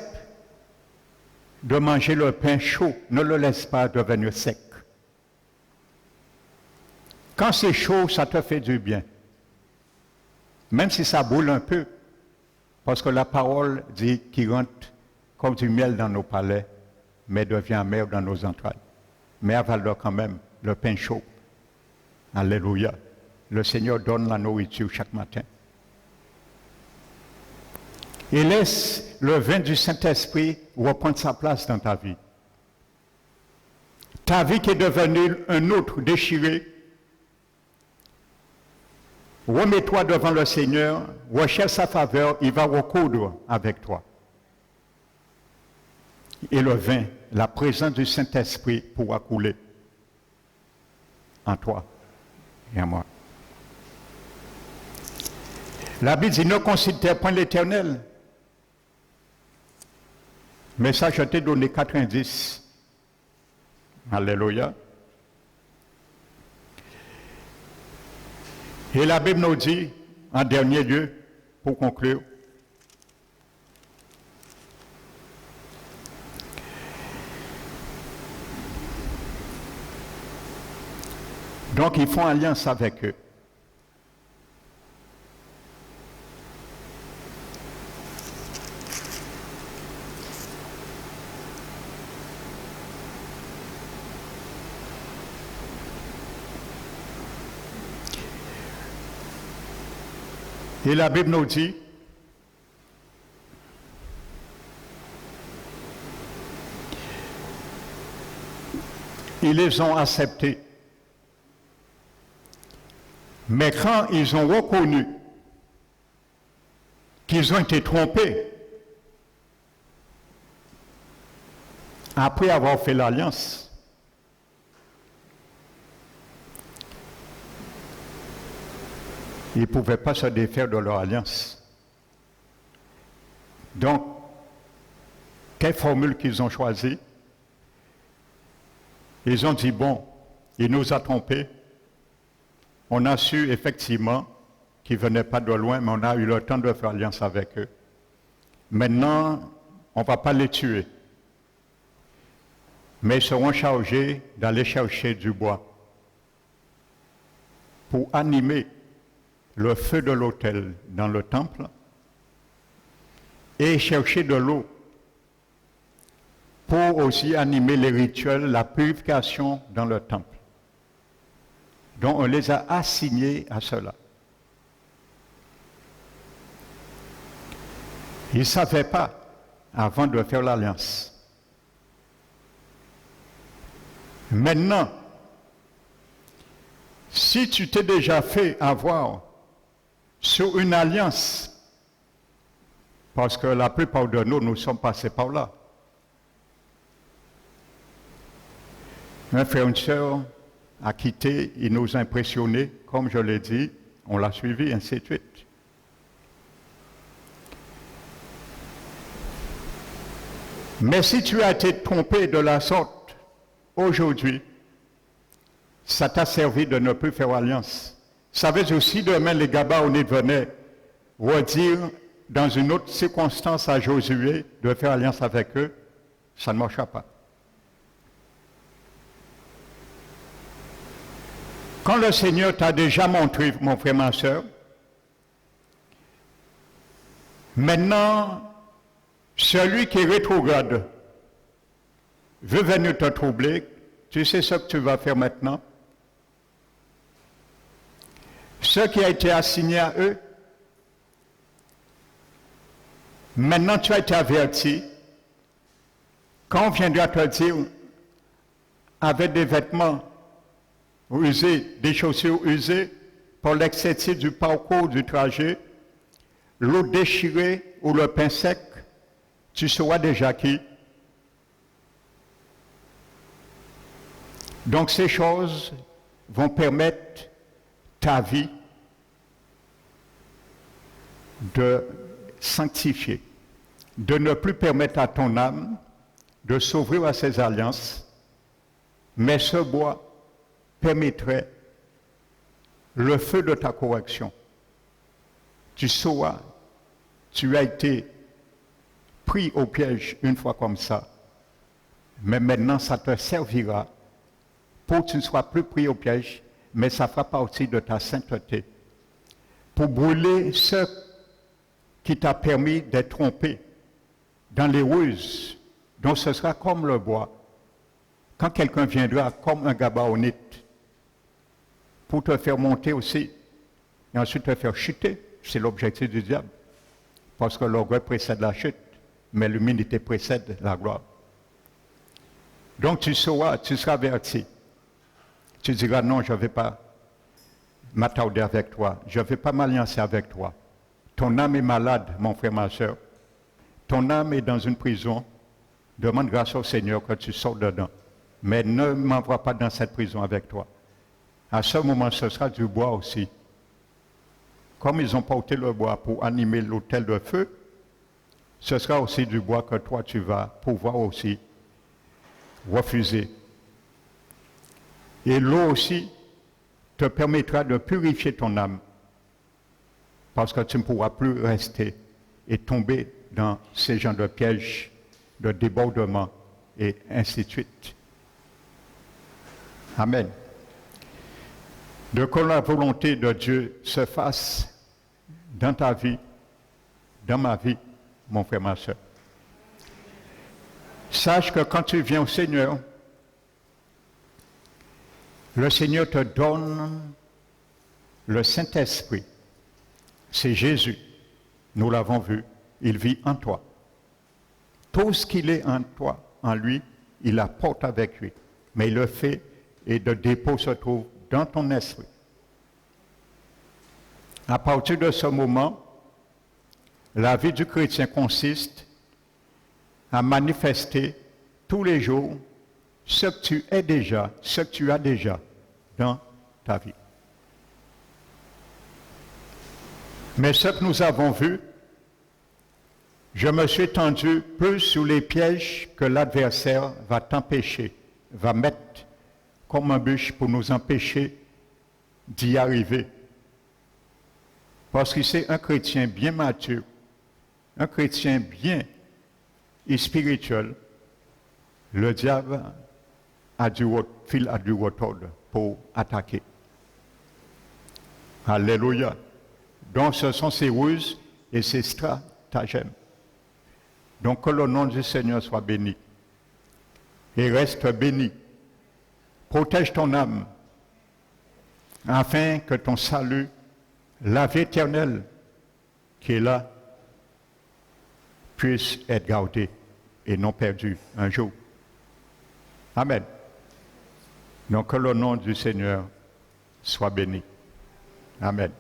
S1: de manger le pain chaud. Ne le laisse pas devenir sec. Quand c'est chaud, ça te fait du bien. Même si ça boule un peu. Parce que la parole dit qu'il rentre comme du miel dans nos palais, mais devient amer dans nos entrailles. Mais avale-le quand même, le pain chaud. Alléluia. Le Seigneur donne la nourriture chaque matin. Et laisse le vin du Saint-Esprit reprendre sa place dans ta vie. ta vie qui est devenue un autre déchiré, remets-toi devant le Seigneur, recherche sa faveur, il va recoudre avec toi. Et le vin, la présence du Saint-Esprit pourra couler en toi et en moi. La Bible dit, ne considère point l'Éternel. Mais ça, je t'ai donné 90. Alléluia. Et la Bible nous dit, en dernier lieu, pour conclure, donc ils font alliance avec eux. Et la Bible nous dit, ils les ont acceptés. Mais quand ils ont reconnu qu'ils ont été trompés, après avoir fait l'alliance, ils ne pouvaient pas se défaire de leur alliance. Donc, quelle formule qu'ils ont choisie? Ils ont dit, bon, il nous a trompés. On a su effectivement qu'ils ne venaient pas de loin, mais on a eu le temps de faire alliance avec eux. Maintenant, on ne va pas les tuer. Mais ils seront chargés d'aller chercher du bois pour animer le feu de l'autel dans le temple et chercher de l'eau pour aussi animer les rituels, la purification dans le temple. Donc on les a assignés à cela. Ils ne savaient pas avant de faire l'alliance. Maintenant, si tu t'es déjà fait avoir sur une alliance, parce que la plupart de nous sommes passés par là. Un frère, une sœur a quitté, il nous a impressionnés, comme je l'ai dit, on l'a suivi, ainsi de suite. Mais si tu as été trompé de la sorte, aujourd'hui, ça t'a servi de ne plus faire alliance. Ça veut dire si demain les Gabaonites venaient redire dans une autre circonstance à Josué de faire alliance avec eux, ça ne marchera pas. Quand le Seigneur t'a déjà montré, mon frère, ma soeur, maintenant, celui qui est rétrograde veut venir te troubler, tu sais ce que tu vas faire maintenant? Ce qui a été assigné à eux, maintenant tu as été averti, quand on viendra te dire, avec des vêtements usés, des chaussures usées, pour l'excessif du parcours du trajet, l'eau déchirée ou le pain sec, tu sauras déjà qui. Donc ces choses vont permettre ta vie de sanctifier, de ne plus permettre à ton âme de s'ouvrir à ces alliances, mais ce bois permettrait le feu de ta correction. Tu sauras, tu as été pris au piège une fois comme ça, mais maintenant ça te servira pour que tu ne sois plus pris au piège, mais ça fera partie de ta sainteté, pour brûler ce qui t'a permis d'être trompé dans les ruses, donc ce sera comme le bois. Quand quelqu'un viendra comme un Gabaonite pour te faire monter aussi, et ensuite te faire chuter, c'est l'objectif du diable, parce que l'orgueil précède la chute, mais l'humilité précède la gloire. Donc tu sauras, tu seras averti. Tu diras non, je ne vais pas m'attarder avec toi. Je ne vais pas m'alliancer avec toi. Ton âme est malade, mon frère, ma soeur. Ton âme est dans une prison. Demande grâce au Seigneur que tu sors dedans. Mais ne m'envoie pas dans cette prison avec toi. À ce moment, ce sera du bois aussi. Comme ils ont porté le bois pour animer l'autel de feu, ce sera aussi du bois que toi tu vas pouvoir aussi refuser. Et l'eau aussi te permettra de purifier ton âme, parce que tu ne pourras plus rester et tomber dans ces genres de pièges, de débordement, et ainsi de suite. Amen. De que la volonté de Dieu se fasse dans ta vie, dans ma vie, mon frère, ma soeur. Sache que quand tu viens au Seigneur, le Seigneur te donne le Saint-Esprit. C'est Jésus. Nous l'avons vu. Il vit en toi. Tout ce qu'il est en toi, en lui, il apporte avec lui. Mais il le fait et le dépôt se trouve dans ton esprit. À partir de ce moment, la vie du chrétien consiste à manifester tous les jours ce que tu es déjà, ce que tu as déjà dans ta vie. Mais ce que nous avons vu, je me suis tendu peu sous les pièges que l'adversaire va t'empêcher, va mettre comme un bûche pour nous empêcher d'y arriver. Parce que c'est un chrétien bien mature, un chrétien bien et spirituel, le diable a du retordre pour attaquer. Alléluia. Donc ce sont ses ruses et ses stratagèmes. Donc que le nom du Seigneur soit béni. Et reste béni. Protège ton âme, afin que ton salut, la vie éternelle qui est là, puisse être gardé et non perdu un jour. Amen. Donc que le nom du Seigneur soit béni. Amen.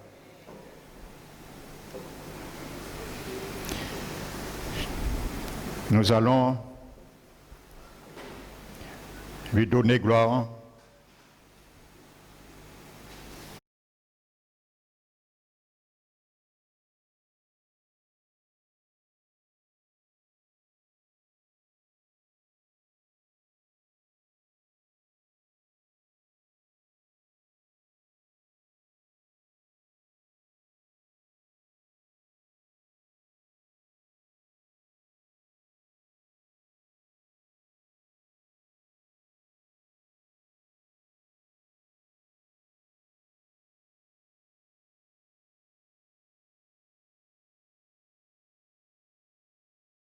S1: Nous allons lui donner gloire